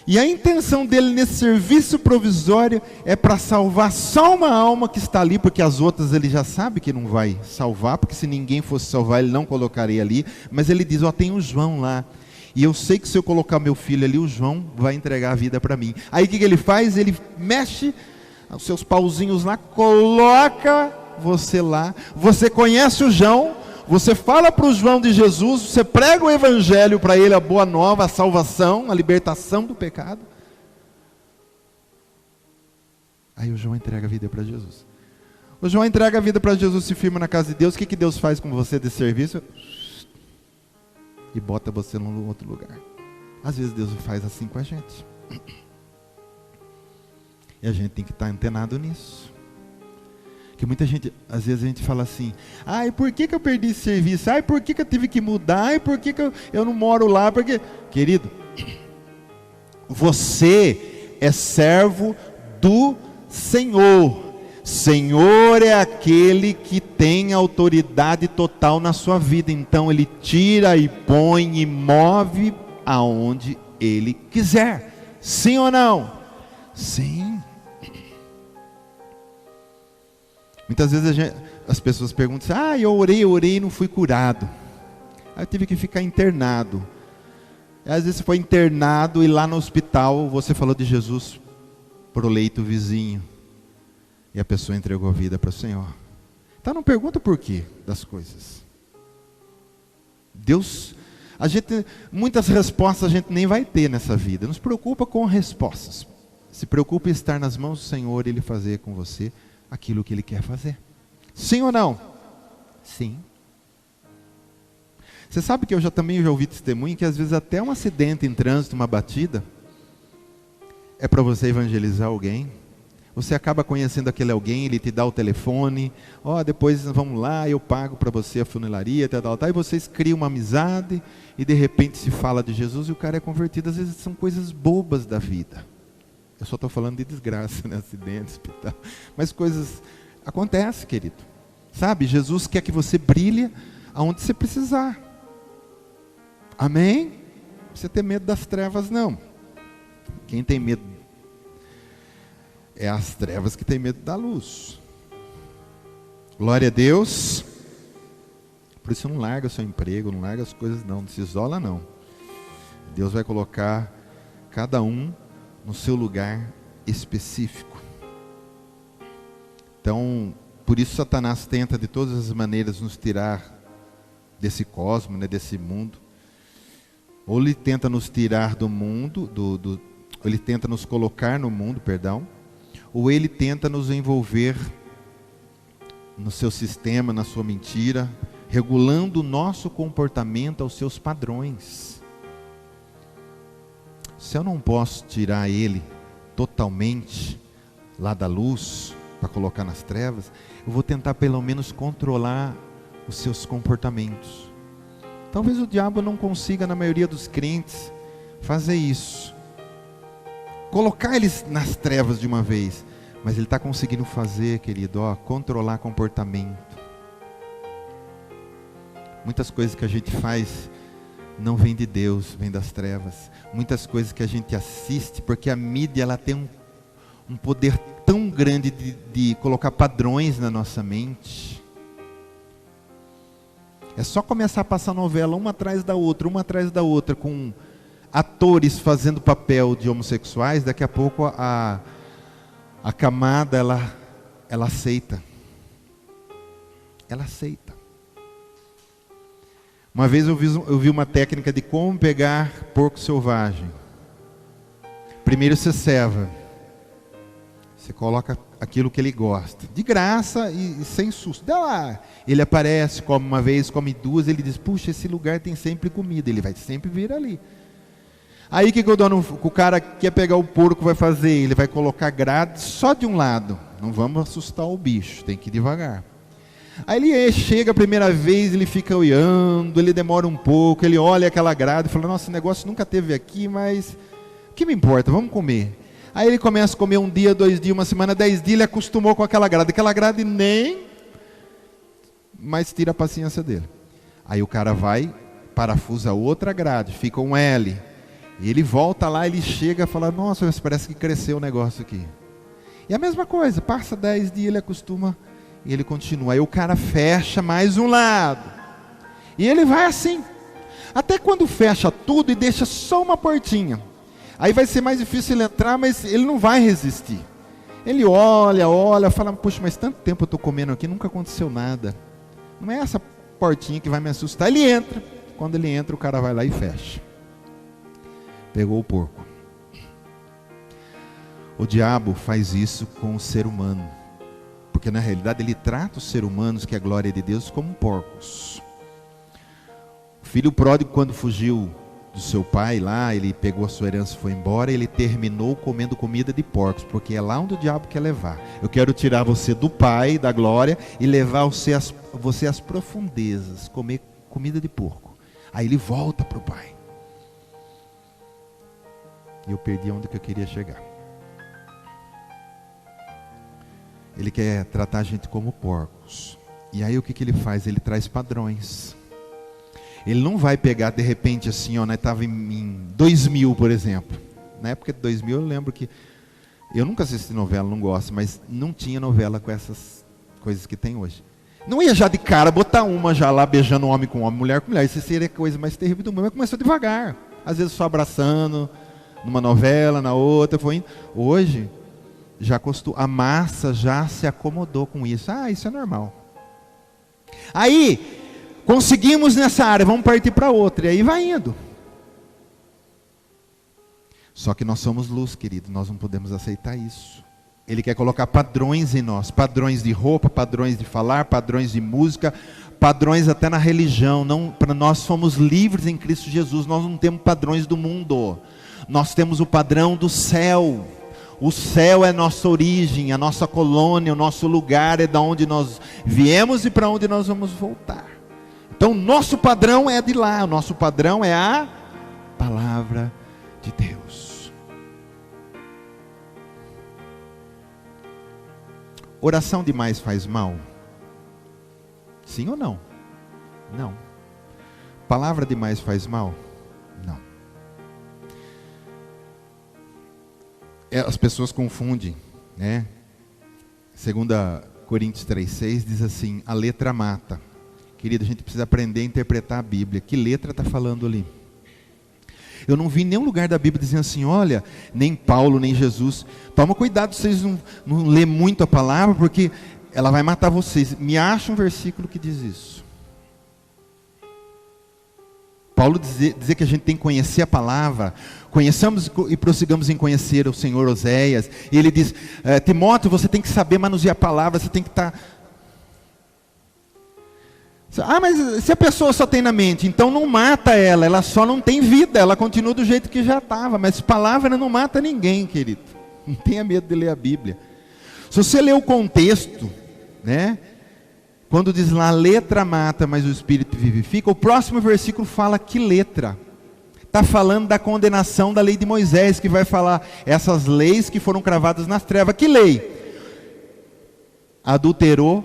e a intenção dele nesse serviço provisório é para salvar só uma alma que está ali, porque as outras ele já sabe que não vai salvar, porque se ninguém fosse salvar ele não colocaria ali, mas ele diz, tem o João lá, e eu sei que se eu colocar meu filho ali, o João vai entregar a vida para mim. Aí o que ele faz? Ele mexe os seus pauzinhos lá, coloca você lá, você conhece o João, você fala para o João de Jesus, você prega o evangelho para ele, a boa nova, a salvação, a libertação do pecado. Aí o João entrega a vida para Jesus. O João entrega a vida para Jesus, se firma na casa de Deus. O que Deus faz com você desse serviço? E bota você num outro lugar. Às vezes Deus faz assim com a gente. E a gente tem que estar antenado nisso. Porque muita gente, às vezes a gente fala assim, por que eu perdi esse serviço? Por que eu tive que mudar? Por que eu não moro lá? Porque, querido, você é servo do Senhor. Senhor é aquele que tem autoridade total na sua vida. Então Ele tira e põe e move aonde Ele quiser. Sim ou não? Sim. Muitas vezes as pessoas perguntam assim, eu orei e não fui curado. Aí eu tive que ficar internado. E às vezes você foi internado e lá no hospital você falou de Jesus para o leito vizinho. E a pessoa entregou a vida para o Senhor. Então não pergunta por quê das coisas. Deus, muitas respostas a gente nem vai ter nessa vida. Não se preocupa com respostas. Se preocupa em estar nas mãos do Senhor e Ele fazer com você aquilo que Ele quer fazer. Sim ou não? Sim. Você sabe que eu também já ouvi testemunho que às vezes até um acidente em trânsito, uma batida, é para você evangelizar alguém. Você acaba conhecendo aquele alguém, ele te dá o telefone, depois vamos lá, eu pago para você a funilaria, e vocês criam uma amizade, e de repente se fala de Jesus e o cara é convertido. Às vezes são coisas bobas da vida. Eu só estou falando de desgraça, acidente, hospital. Mas coisas acontecem, querido. Sabe, Jesus quer que você brilhe aonde você precisar. Amém? Não precisa ter medo das trevas, não. Quem tem medo é as trevas que tem medo da luz. Glória a Deus. Por isso não larga o seu emprego, não larga as coisas não se isola não. Deus vai colocar cada um no seu lugar específico. Então, por isso Satanás tenta de todas as maneiras nos tirar desse cosmos, né, desse mundo. Ou ele tenta nos tirar do mundo, ou ele tenta nos colocar no mundo, perdão, ou ele tenta nos envolver no seu sistema, na sua mentira, regulando o nosso comportamento aos seus padrões. Se eu não posso tirar ele totalmente lá da luz, para colocar nas trevas, eu vou tentar pelo menos controlar os seus comportamentos. Talvez o diabo não consiga, na maioria dos crentes, fazer isso. Colocar eles nas trevas de uma vez. Mas ele está conseguindo fazer, querido, controlar comportamento. Muitas coisas que a gente faz não vem de Deus, vem das trevas. Muitas coisas que a gente assiste, porque a mídia ela tem um poder tão grande de colocar padrões na nossa mente. É só começar a passar novela uma atrás da outra, com atores fazendo papel de homossexuais, daqui a pouco a camada ela aceita. Ela aceita. Uma vez eu vi uma técnica de como pegar porco selvagem. Primeiro você ceva. Você coloca aquilo que ele gosta. De graça e sem susto. Dá lá. Ele aparece, come uma vez, come duas. Ele diz, puxa, esse lugar tem sempre comida. Ele vai sempre vir ali. Aí o que o cara que quer pegar o porco vai fazer? Ele vai colocar grade só de um lado. Não vamos assustar o bicho. Tem que ir devagar. Aí ele chega a primeira vez, ele fica olhando, ele demora um pouco, ele olha aquela grade e fala, nossa, esse negócio nunca teve aqui, mas o que me importa? Vamos comer. Aí ele começa a comer 1 dia, 2 dias, 1 semana, 10 dias, ele acostumou com aquela grade nem mais tira a paciência dele. Aí o cara vai, parafusa outra grade, fica um L. E ele volta lá, ele chega e fala, nossa, mas parece que cresceu o negócio aqui. E a mesma coisa, passa 10 dias, ele acostuma e ele continua. Aí o cara fecha mais um lado. E ele vai assim. Até quando fecha tudo e deixa só uma portinha. Aí vai ser mais difícil ele entrar, mas ele não vai resistir. Ele olha, fala, poxa, mas tanto tempo eu estou comendo aqui, nunca aconteceu nada. Não é essa portinha que vai me assustar. Ele entra. Quando ele entra, o cara vai lá e fecha. Pegou o porco. O diabo faz isso com o ser humano. Porque na realidade ele trata os seres humanos, que é a glória de Deus, como porcos. O filho pródigo, quando fugiu do seu pai lá, ele pegou a sua herança e foi embora, ele terminou comendo comida de porcos, porque é lá onde o diabo quer levar. Eu quero tirar você do pai, da glória, e levar você às profundezas, comer comida de porco. Aí ele volta para o pai. E eu perdi onde que eu queria chegar. Ele quer tratar a gente como porcos. E aí o que ele faz? Ele traz padrões. Ele não vai pegar de repente assim, nós estava em 2000, por exemplo. Na época de 2000 eu lembro que, eu nunca assisti novela, não gosto, mas não tinha novela com essas coisas que tem hoje. Não ia já de cara botar uma já lá beijando homem com homem, mulher com mulher. Isso seria a coisa mais terrível do mundo. Mas começou devagar. Às vezes só abraçando, numa novela, na outra. Foi indo. Hoje, a massa já se acomodou com isso. Isso é normal. Aí, conseguimos nessa área, vamos partir para outra. E aí vai indo. Só que nós somos luz, querido. Nós não podemos aceitar isso. Ele quer colocar padrões em nós. Padrões de roupa, padrões de falar, padrões de música, padrões até na religião. Para nós somos livres em Cristo Jesus. Nós não temos padrões do mundo. Nós temos o padrão do céu. O céu é nossa origem, a nossa colônia, o nosso lugar é da onde nós viemos e para onde nós vamos voltar. Então, nosso padrão é de lá, o nosso padrão é a palavra de Deus. Oração demais faz mal? Sim ou não? Não. palavra demais faz mal? Não. As pessoas confundem, né? 2 Coríntios 3,6 diz assim: a letra mata. Querido, a gente precisa aprender a interpretar a Bíblia. Que letra está falando ali? Eu não vi em nenhum lugar da Bíblia dizendo assim: olha, nem Paulo, nem Jesus, toma cuidado, vocês não lê muito a palavra, porque ela vai matar vocês. Me acha um versículo que diz isso. Paulo dizer que a gente tem que conhecer a palavra, conheçamos e prossigamos em conhecer o Senhor Oséias, e ele diz, Timóteo, você tem que saber manusear a palavra, você tem que estar... mas se a pessoa só tem na mente, então não mata ela, ela só não tem vida, ela continua do jeito que já estava, mas palavra não mata ninguém, querido, não tenha medo de ler a Bíblia. Se você ler o contexto, né? Quando diz lá, a letra mata, mas o Espírito vivifica, o próximo versículo fala que letra? Está falando da condenação da lei de Moisés, que vai falar essas leis que foram cravadas nas trevas. Que lei? Adulterou,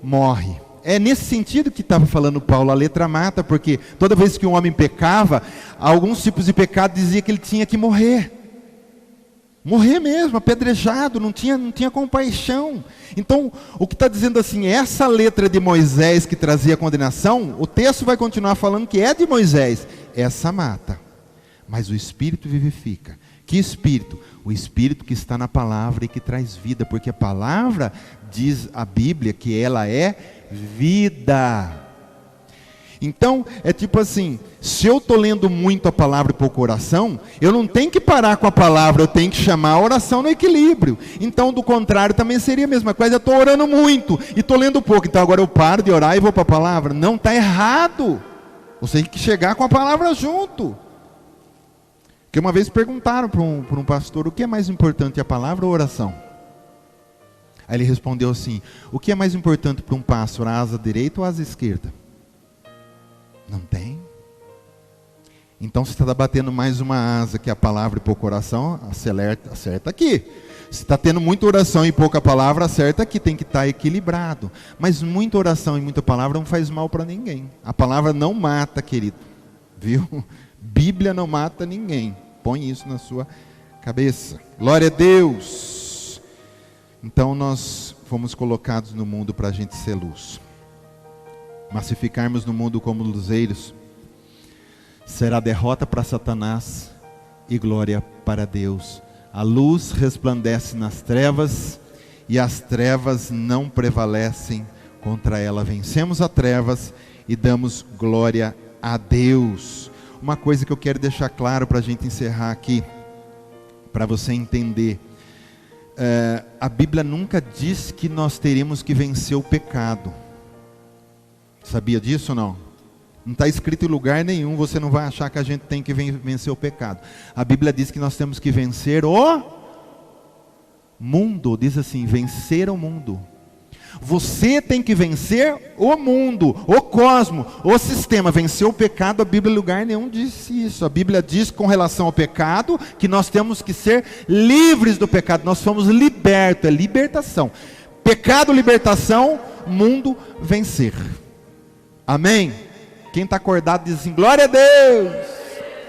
morre. É nesse sentido que estava falando Paulo, a letra mata, porque toda vez que um homem pecava, alguns tipos de pecado dizia que ele tinha que morrer. Morrer mesmo, apedrejado, não tinha compaixão. Então, o que está dizendo assim, essa letra de Moisés que trazia a condenação, o texto vai continuar falando que é de Moisés, essa mata, mas o Espírito vivifica. Que Espírito? O Espírito que está na palavra e que traz vida, porque a palavra, diz a Bíblia, que ela é vida. Então, é tipo assim, se eu estou lendo muito a palavra e pouco oração, eu não tenho que parar com a palavra, eu tenho que chamar a oração no equilíbrio. Então, do contrário, também seria a mesma coisa, eu estou orando muito e estou lendo pouco, então agora eu paro de orar e vou para a palavra. Não, está errado. Você tem que chegar com a palavra junto. Porque uma vez perguntaram para um pastor, o que é mais importante, a palavra ou a oração? Aí ele respondeu assim, o que é mais importante para um pássaro, a asa direita ou a asa esquerda? Não tem. Então você está batendo mais uma asa que a palavra e pouca oração, acerta aqui. Se está tendo muita oração e pouca palavra, acerta aqui, tem que estar equilibrado. Mas muita oração e muita palavra não faz mal para ninguém. A palavra não mata, querido. Viu? Bíblia não mata ninguém. Põe isso na sua cabeça. Glória a Deus. Então nós fomos colocados no mundo para a gente ser luz. Mas se ficarmos no mundo como luzeiros, será derrota para Satanás e glória para Deus. A luz resplandece nas trevas e as trevas não prevalecem contra ela. Vencemos as trevas e damos glória a Deus. Uma coisa que eu quero deixar claro para a gente encerrar aqui, para você entender. A Bíblia nunca diz que nós teríamos que vencer o pecado. Sabia disso ou não? Não está escrito em lugar nenhum, você não vai achar que a gente tem que vencer o pecado. A Bíblia diz que nós temos que vencer o mundo. Diz assim, vencer o mundo. Você tem que vencer o mundo, o cosmo, o sistema. Vencer o pecado, a Bíblia em lugar nenhum disse isso. A Bíblia diz com relação ao pecado, que nós temos que ser livres do pecado. Nós somos libertos, é libertação. Pecado, libertação, mundo, vencer. Amém? Quem está acordado diz assim, glória a Deus.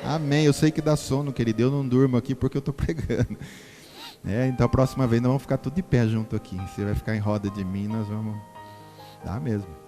Amém, eu sei que dá sono, querido, eu não durmo aqui porque eu estou pregando. Então a próxima vez nós vamos ficar tudo de pé junto aqui. Você vai ficar em roda de mim, nós vamos... Dá mesmo.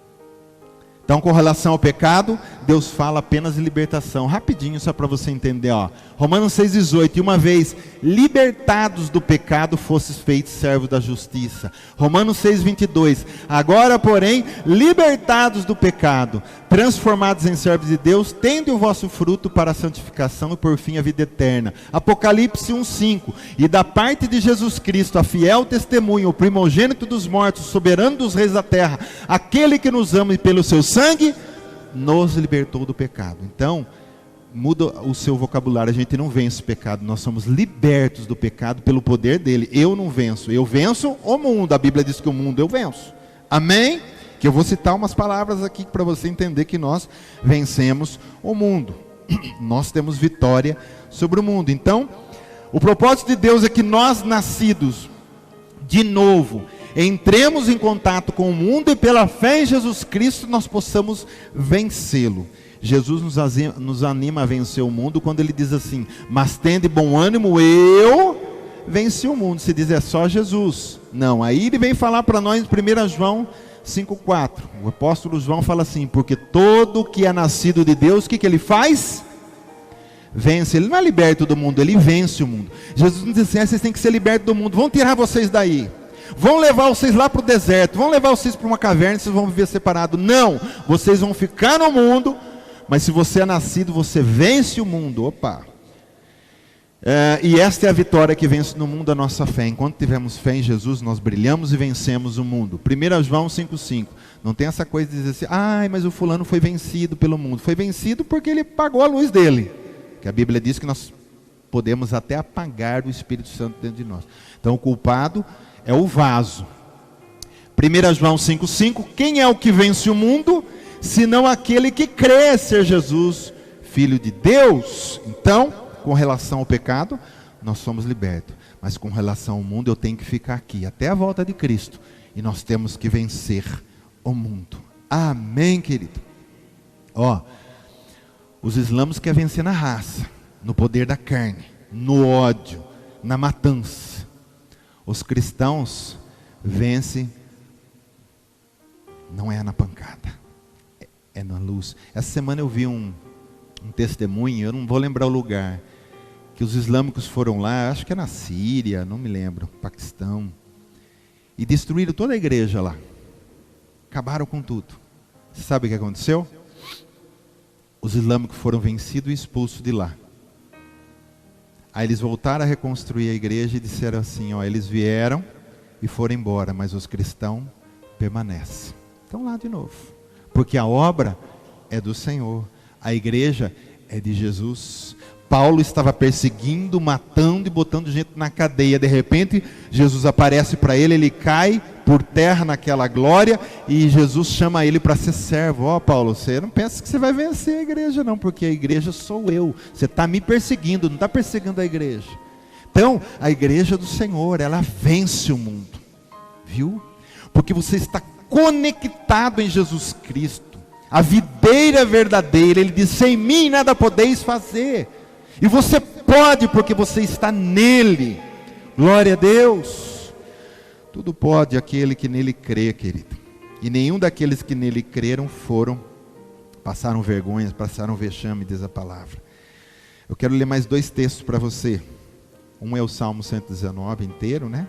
Então, com relação ao pecado, Deus fala apenas de libertação. Rapidinho, só para você entender, ó. Romanos 6,18. E uma vez libertados do pecado, fostes feitos servos da justiça. Romanos 6,22. Agora, porém, libertados do pecado, transformados em servos de Deus, tende o vosso fruto para a santificação e por fim a vida eterna. Apocalipse 1,5. E da parte de Jesus Cristo, a fiel testemunha, o primogênito dos mortos, soberano dos reis da terra, aquele que nos ama e pelo seu sangue nos libertou do pecado. Então, muda o seu vocabulário. A gente não vence o pecado, nós somos libertos do pecado pelo poder dele. Eu não venço, eu venço o mundo. A Bíblia diz que o mundo eu venço. Amém? Que eu vou citar umas palavras aqui para você entender que nós vencemos o mundo. Nós temos vitória sobre o mundo. Então, o propósito de Deus é que nós, nascidos de novo, entremos em contato com o mundo e pela fé em Jesus Cristo nós possamos vencê-lo. Jesus nos anima a vencer o mundo quando ele diz assim: mas tende bom ânimo, eu venci o mundo. Se diz é só Jesus. Não, aí ele vem falar para nós em 1 João 5,4. O apóstolo João fala assim: porque todo que é nascido de Deus, o que ele faz? Vence. Ele não é liberto do mundo, ele vence o mundo. Jesus não diz assim: vocês têm que ser libertos do mundo, vão tirar vocês daí, vão levar vocês lá para o deserto, vão levar vocês para uma caverna, vocês vão viver separados. Não, vocês vão ficar no mundo, mas se você é nascido, você vence o mundo. Opa! E esta é a vitória que vence no mundo, a nossa fé. Enquanto tivermos fé em Jesus, nós brilhamos e vencemos o mundo. 1 João 5,5. Não tem essa coisa de dizer assim: ai, mas o fulano foi vencido pelo mundo. Foi vencido porque ele pagou a luz dele. Que a Bíblia diz que nós podemos até apagar o Espírito Santo dentro de nós. Então o culpado é o vaso. 1 João 5,5. Quem é o que vence o mundo, senão aquele que crê ser Jesus, Filho de Deus? Então, com relação ao pecado, nós somos libertos. Mas com relação ao mundo, eu tenho que ficar aqui até a volta de Cristo. E nós temos que vencer o mundo. Amém, querido? Os islâmicos querem vencer na raça, no poder da carne, no ódio, na matança. Os cristãos vencem, não é na pancada, é na luz. Essa semana eu vi um testemunho, eu não vou lembrar o lugar, que os islâmicos foram lá, acho que é na Síria, não me lembro, Paquistão, e destruíram toda a igreja lá, acabaram com tudo. Você sabe o que aconteceu? Os islâmicos foram vencidos e expulsos de lá. Aí eles voltaram a reconstruir a igreja e disseram assim: eles vieram e foram embora, mas os cristãos permanecem. Estão lá de novo, porque a obra é do Senhor, a igreja é de Jesus. Paulo estava perseguindo, matando e botando gente na cadeia. De repente, Jesus aparece para ele, ele cai por terra naquela glória, e Jesus chama ele para ser servo. Paulo, você não pensa que você vai vencer a igreja não, porque a igreja sou eu. Você está me perseguindo, não está perseguindo a igreja. Então, a igreja do Senhor, ela vence o mundo. Viu? Porque você está conectado em Jesus Cristo, a videira verdadeira. Ele diz: sem mim nada podeis fazer. E você pode, porque você está nele. Glória a Deus. Tudo pode aquele que nele crê, querido. E nenhum daqueles que nele creram passaram vergonhas, passaram vexame, diz a palavra. Eu quero ler mais 2 textos para você. Um é o Salmo 119 inteiro, né?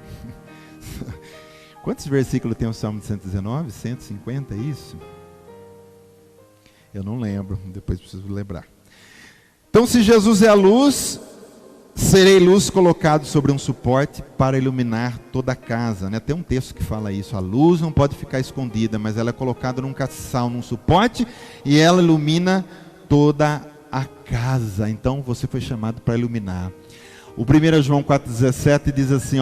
Quantos versículos tem o Salmo 119? 150, isso? Eu não lembro, depois preciso lembrar. Então, se Jesus é a luz, serei luz colocado sobre um suporte para iluminar toda a casa, né? Tem um texto que fala isso: a luz não pode ficar escondida, mas ela é colocada num castiçal, num suporte, e ela ilumina toda a casa. Então você foi chamado para iluminar. O 1 João 4,17 diz assim: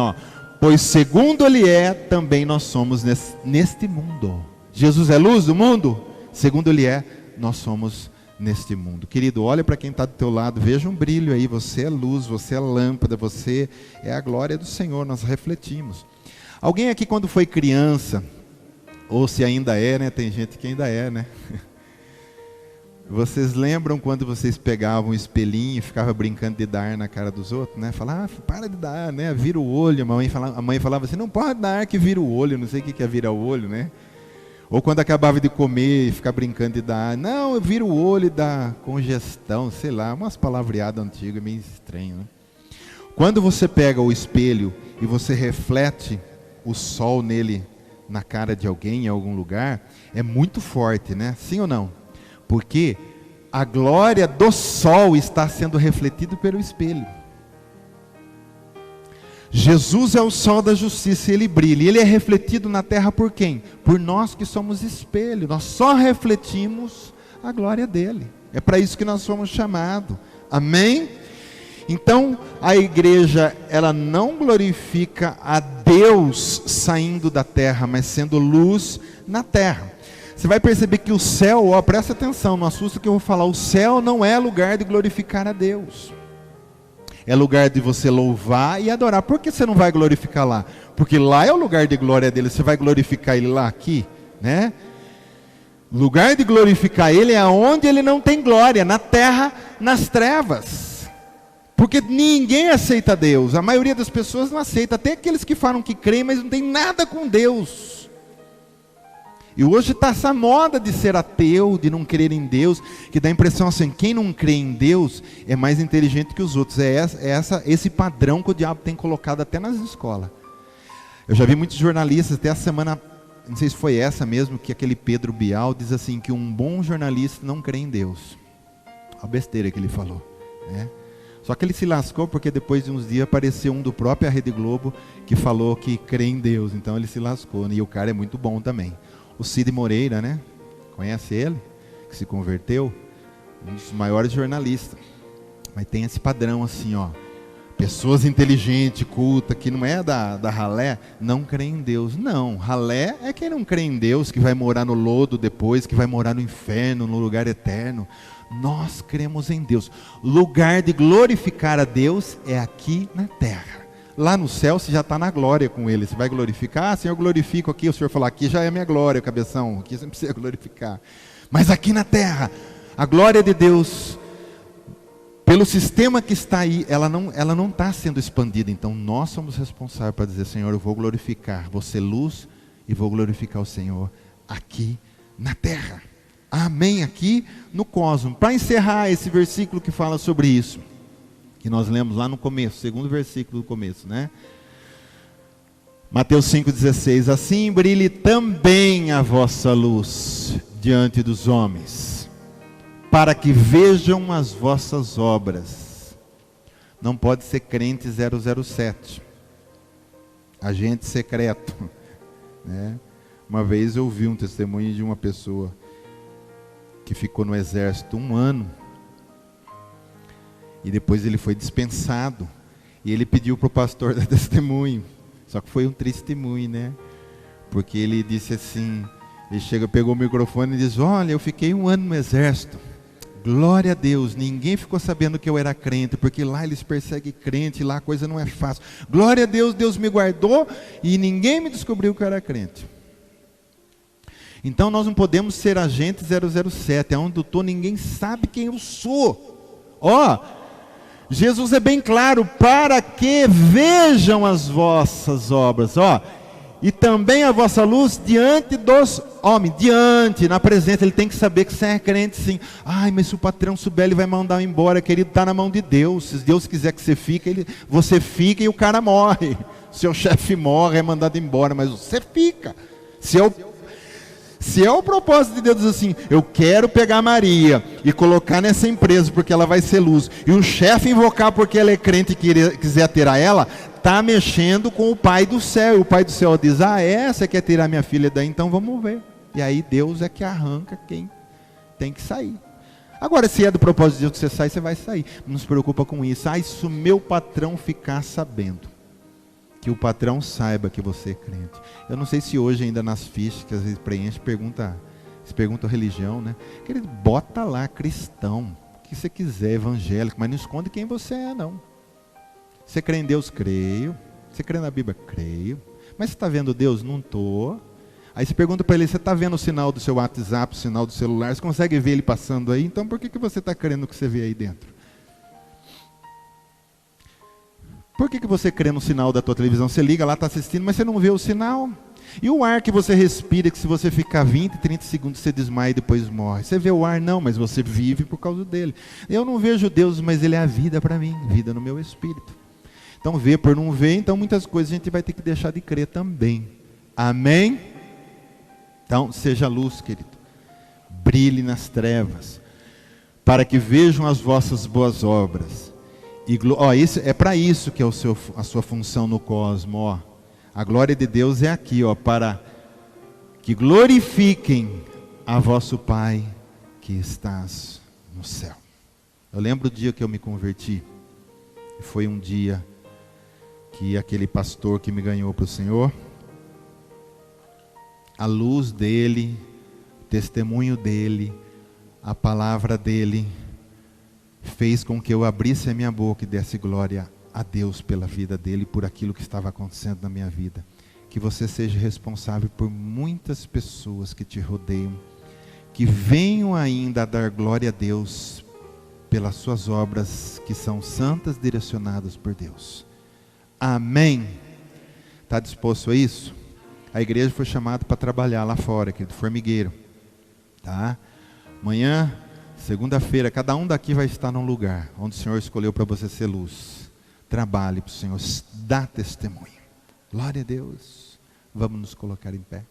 pois segundo ele é, também nós somos neste mundo. Jesus é luz do mundo? Segundo ele é, nós somos neste mundo. Querido, olha para quem está do teu lado, veja um brilho aí. Você é luz, você é lâmpada, você é a glória do Senhor. Nós refletimos. Alguém aqui quando foi criança, ou se ainda é, né? Tem gente que ainda é, né? Vocês lembram quando vocês pegavam um espelhinho e ficavam brincando de dar na cara dos outros, né? Falava: para de dar, né? Vira o olho. A mãe falava assim: não pode dar que vira o olho. Não sei o que é virar o olho, né? Ou quando acabava de comer e ficar brincando de dar: não, eu viro o olho e dá congestão, sei lá, umas palavreadas antigas, meio estranho, né? Quando você pega o espelho e você reflete o sol nele, na cara de alguém, em algum lugar, é muito forte, né? Sim ou não? Porque a glória do sol está sendo refletida pelo espelho. Jesus é o sol da justiça, ele brilha, e ele é refletido na terra por quem? Por nós que somos espelho. Nós só refletimos a glória dele. É para isso que nós fomos chamados. Amém? Então, a igreja, ela não glorifica a Deus saindo da terra, mas sendo luz na terra. Você vai perceber que o céu, presta atenção, não assusta que eu vou falar, o céu não é lugar de glorificar a Deus. É lugar de você louvar e adorar. Por que você não vai glorificar lá? Porque lá é o lugar de glória dele. Você vai glorificar ele lá, aqui, né? Lugar de glorificar Ele é onde Ele não tem glória, na terra, nas trevas. Porque ninguém aceita Deus, a maioria das pessoas não aceita, até aqueles que falam que creem, mas não tem nada com Deus. E hoje está essa moda de ser ateu, de não crer em Deus, que dá a impressão assim, quem não crê em Deus é mais inteligente que os outros. Esse padrão que o diabo tem colocado até nas escolas. Eu já vi muitos jornalistas, até a semana, não sei se foi essa mesmo, que aquele Pedro Bial diz assim, que um bom jornalista não crê em Deus. A besteira que ele falou, né? Só que ele se lascou porque depois de uns dias apareceu um do próprio Rede Globo que falou que crê em Deus, então ele se lascou, né? E o cara é muito bom também. O Cid Moreira, né? Conhece ele? Que se converteu? Um dos maiores jornalistas. Mas tem esse padrão assim, ó. Pessoas inteligentes, cultas, que não é da ralé, não creem em Deus. Não, ralé é quem não crê em Deus, que vai morar no lodo depois, que vai morar no inferno, no lugar eterno. Nós cremos em Deus. Lugar de glorificar a Deus é aqui na terra. Lá no céu você já está na glória com Ele. Você vai glorificar, Senhor, eu glorifico aqui. O Senhor falou, aqui já é minha glória, cabeção. Aqui você não precisa glorificar. Mas aqui na terra, a glória de Deus, pelo sistema que está aí, ela não está sendo expandida. Então nós somos responsáveis para dizer, Senhor, eu vou glorificar, vou ser luz e vou glorificar o Senhor aqui na terra. Amém, aqui no cosmos. Para encerrar esse versículo que fala sobre isso, que nós lemos lá no começo, segundo versículo do começo, né? Mateus 5,16, assim brilhe também a vossa luz diante dos homens, para que vejam as vossas obras. Não pode ser crente 007, agente secreto, né? Uma vez eu ouvi um testemunho de uma pessoa que ficou no exército 1 ano, e depois ele foi dispensado, e ele pediu para o pastor dar testemunho, só que foi um testemunho, né? Porque ele disse assim, ele pegou o microfone e disse, olha, eu fiquei 1 ano no exército, glória a Deus, ninguém ficou sabendo que eu era crente, porque lá eles perseguem crente, lá a coisa não é fácil, glória a Deus, Deus me guardou, e ninguém me descobriu que eu era crente. Então nós não podemos ser agente 007, aonde eu estou ninguém sabe quem eu sou. Ó, Jesus é bem claro, para que vejam as vossas obras, ó, e também a vossa luz diante dos homens, na presença, ele tem que saber que você é crente sim. Ai, mas se o patrão souber, ele vai mandar embora, querido, está na mão de Deus, se Deus quiser que você fique, você fica e o cara morre, seu chefe morre, é mandado embora, mas você fica, se é o propósito de Deus dizer assim, eu quero pegar Maria e colocar nessa empresa porque ela vai ser luz, e o chefe invocar porque ela é crente e quiser tirar ela, está mexendo com o Pai do céu, e o Pai do céu diz, você quer tirar minha filha daí? Então vamos ver. E aí Deus é que arranca quem tem que sair. Agora, se é do propósito de Deus que você sai, você vai sair. Não se preocupa com isso. Se o meu patrão ficar sabendo, que o patrão saiba que você é crente. Eu não sei se hoje ainda nas fichas que às vezes preenche, se pergunta a religião, né? Querido, bota lá cristão, o que você quiser, evangélico, mas não esconde quem você é, não. Você crê em Deus? Creio. Você crê na Bíblia? Creio. Mas você está vendo Deus? Não estou. Aí você pergunta para ele, você está vendo o sinal do seu WhatsApp, o sinal do celular, você consegue ver ele passando aí? Então por que você está crendo que você vê aí dentro? Por que você crê no sinal da tua televisão? Você liga lá, está assistindo, mas você não vê o sinal. E o ar que você respira, que se você ficar 20, 30 segundos, você desmaia e depois morre. Você vê o ar? Não, mas você vive por causa dele. Eu não vejo Deus, mas Ele é a vida para mim, vida no meu espírito. Então, ver por não ver, então muitas coisas a gente vai ter que deixar de crer também. Amém? Então, seja luz, querido. Brilhe nas trevas, para que vejam as vossas boas obras. É para isso que é a sua função no cosmos. A glória de Deus é aqui, para que glorifiquem a vosso Pai que estás no céu. Eu lembro o dia que eu me converti. Foi um dia que aquele pastor que me ganhou para o Senhor, a luz dele, o testemunho dele, a palavra dele, fez com que eu abrisse a minha boca e desse glória a Deus pela vida dele, por aquilo que estava acontecendo na minha vida. Que você seja responsável por muitas pessoas que te rodeiam, que venham ainda a dar glória a Deus pelas suas obras que são santas, direcionadas por Deus. Amém. Está disposto a isso? A igreja foi chamada para trabalhar lá fora, querido, formigueiro. Tá? Amanhã, segunda-feira, cada um daqui vai estar num lugar onde o Senhor escolheu para você ser luz. Trabalhe para o Senhor, dá testemunho. Glória a Deus. Vamos nos colocar em pé.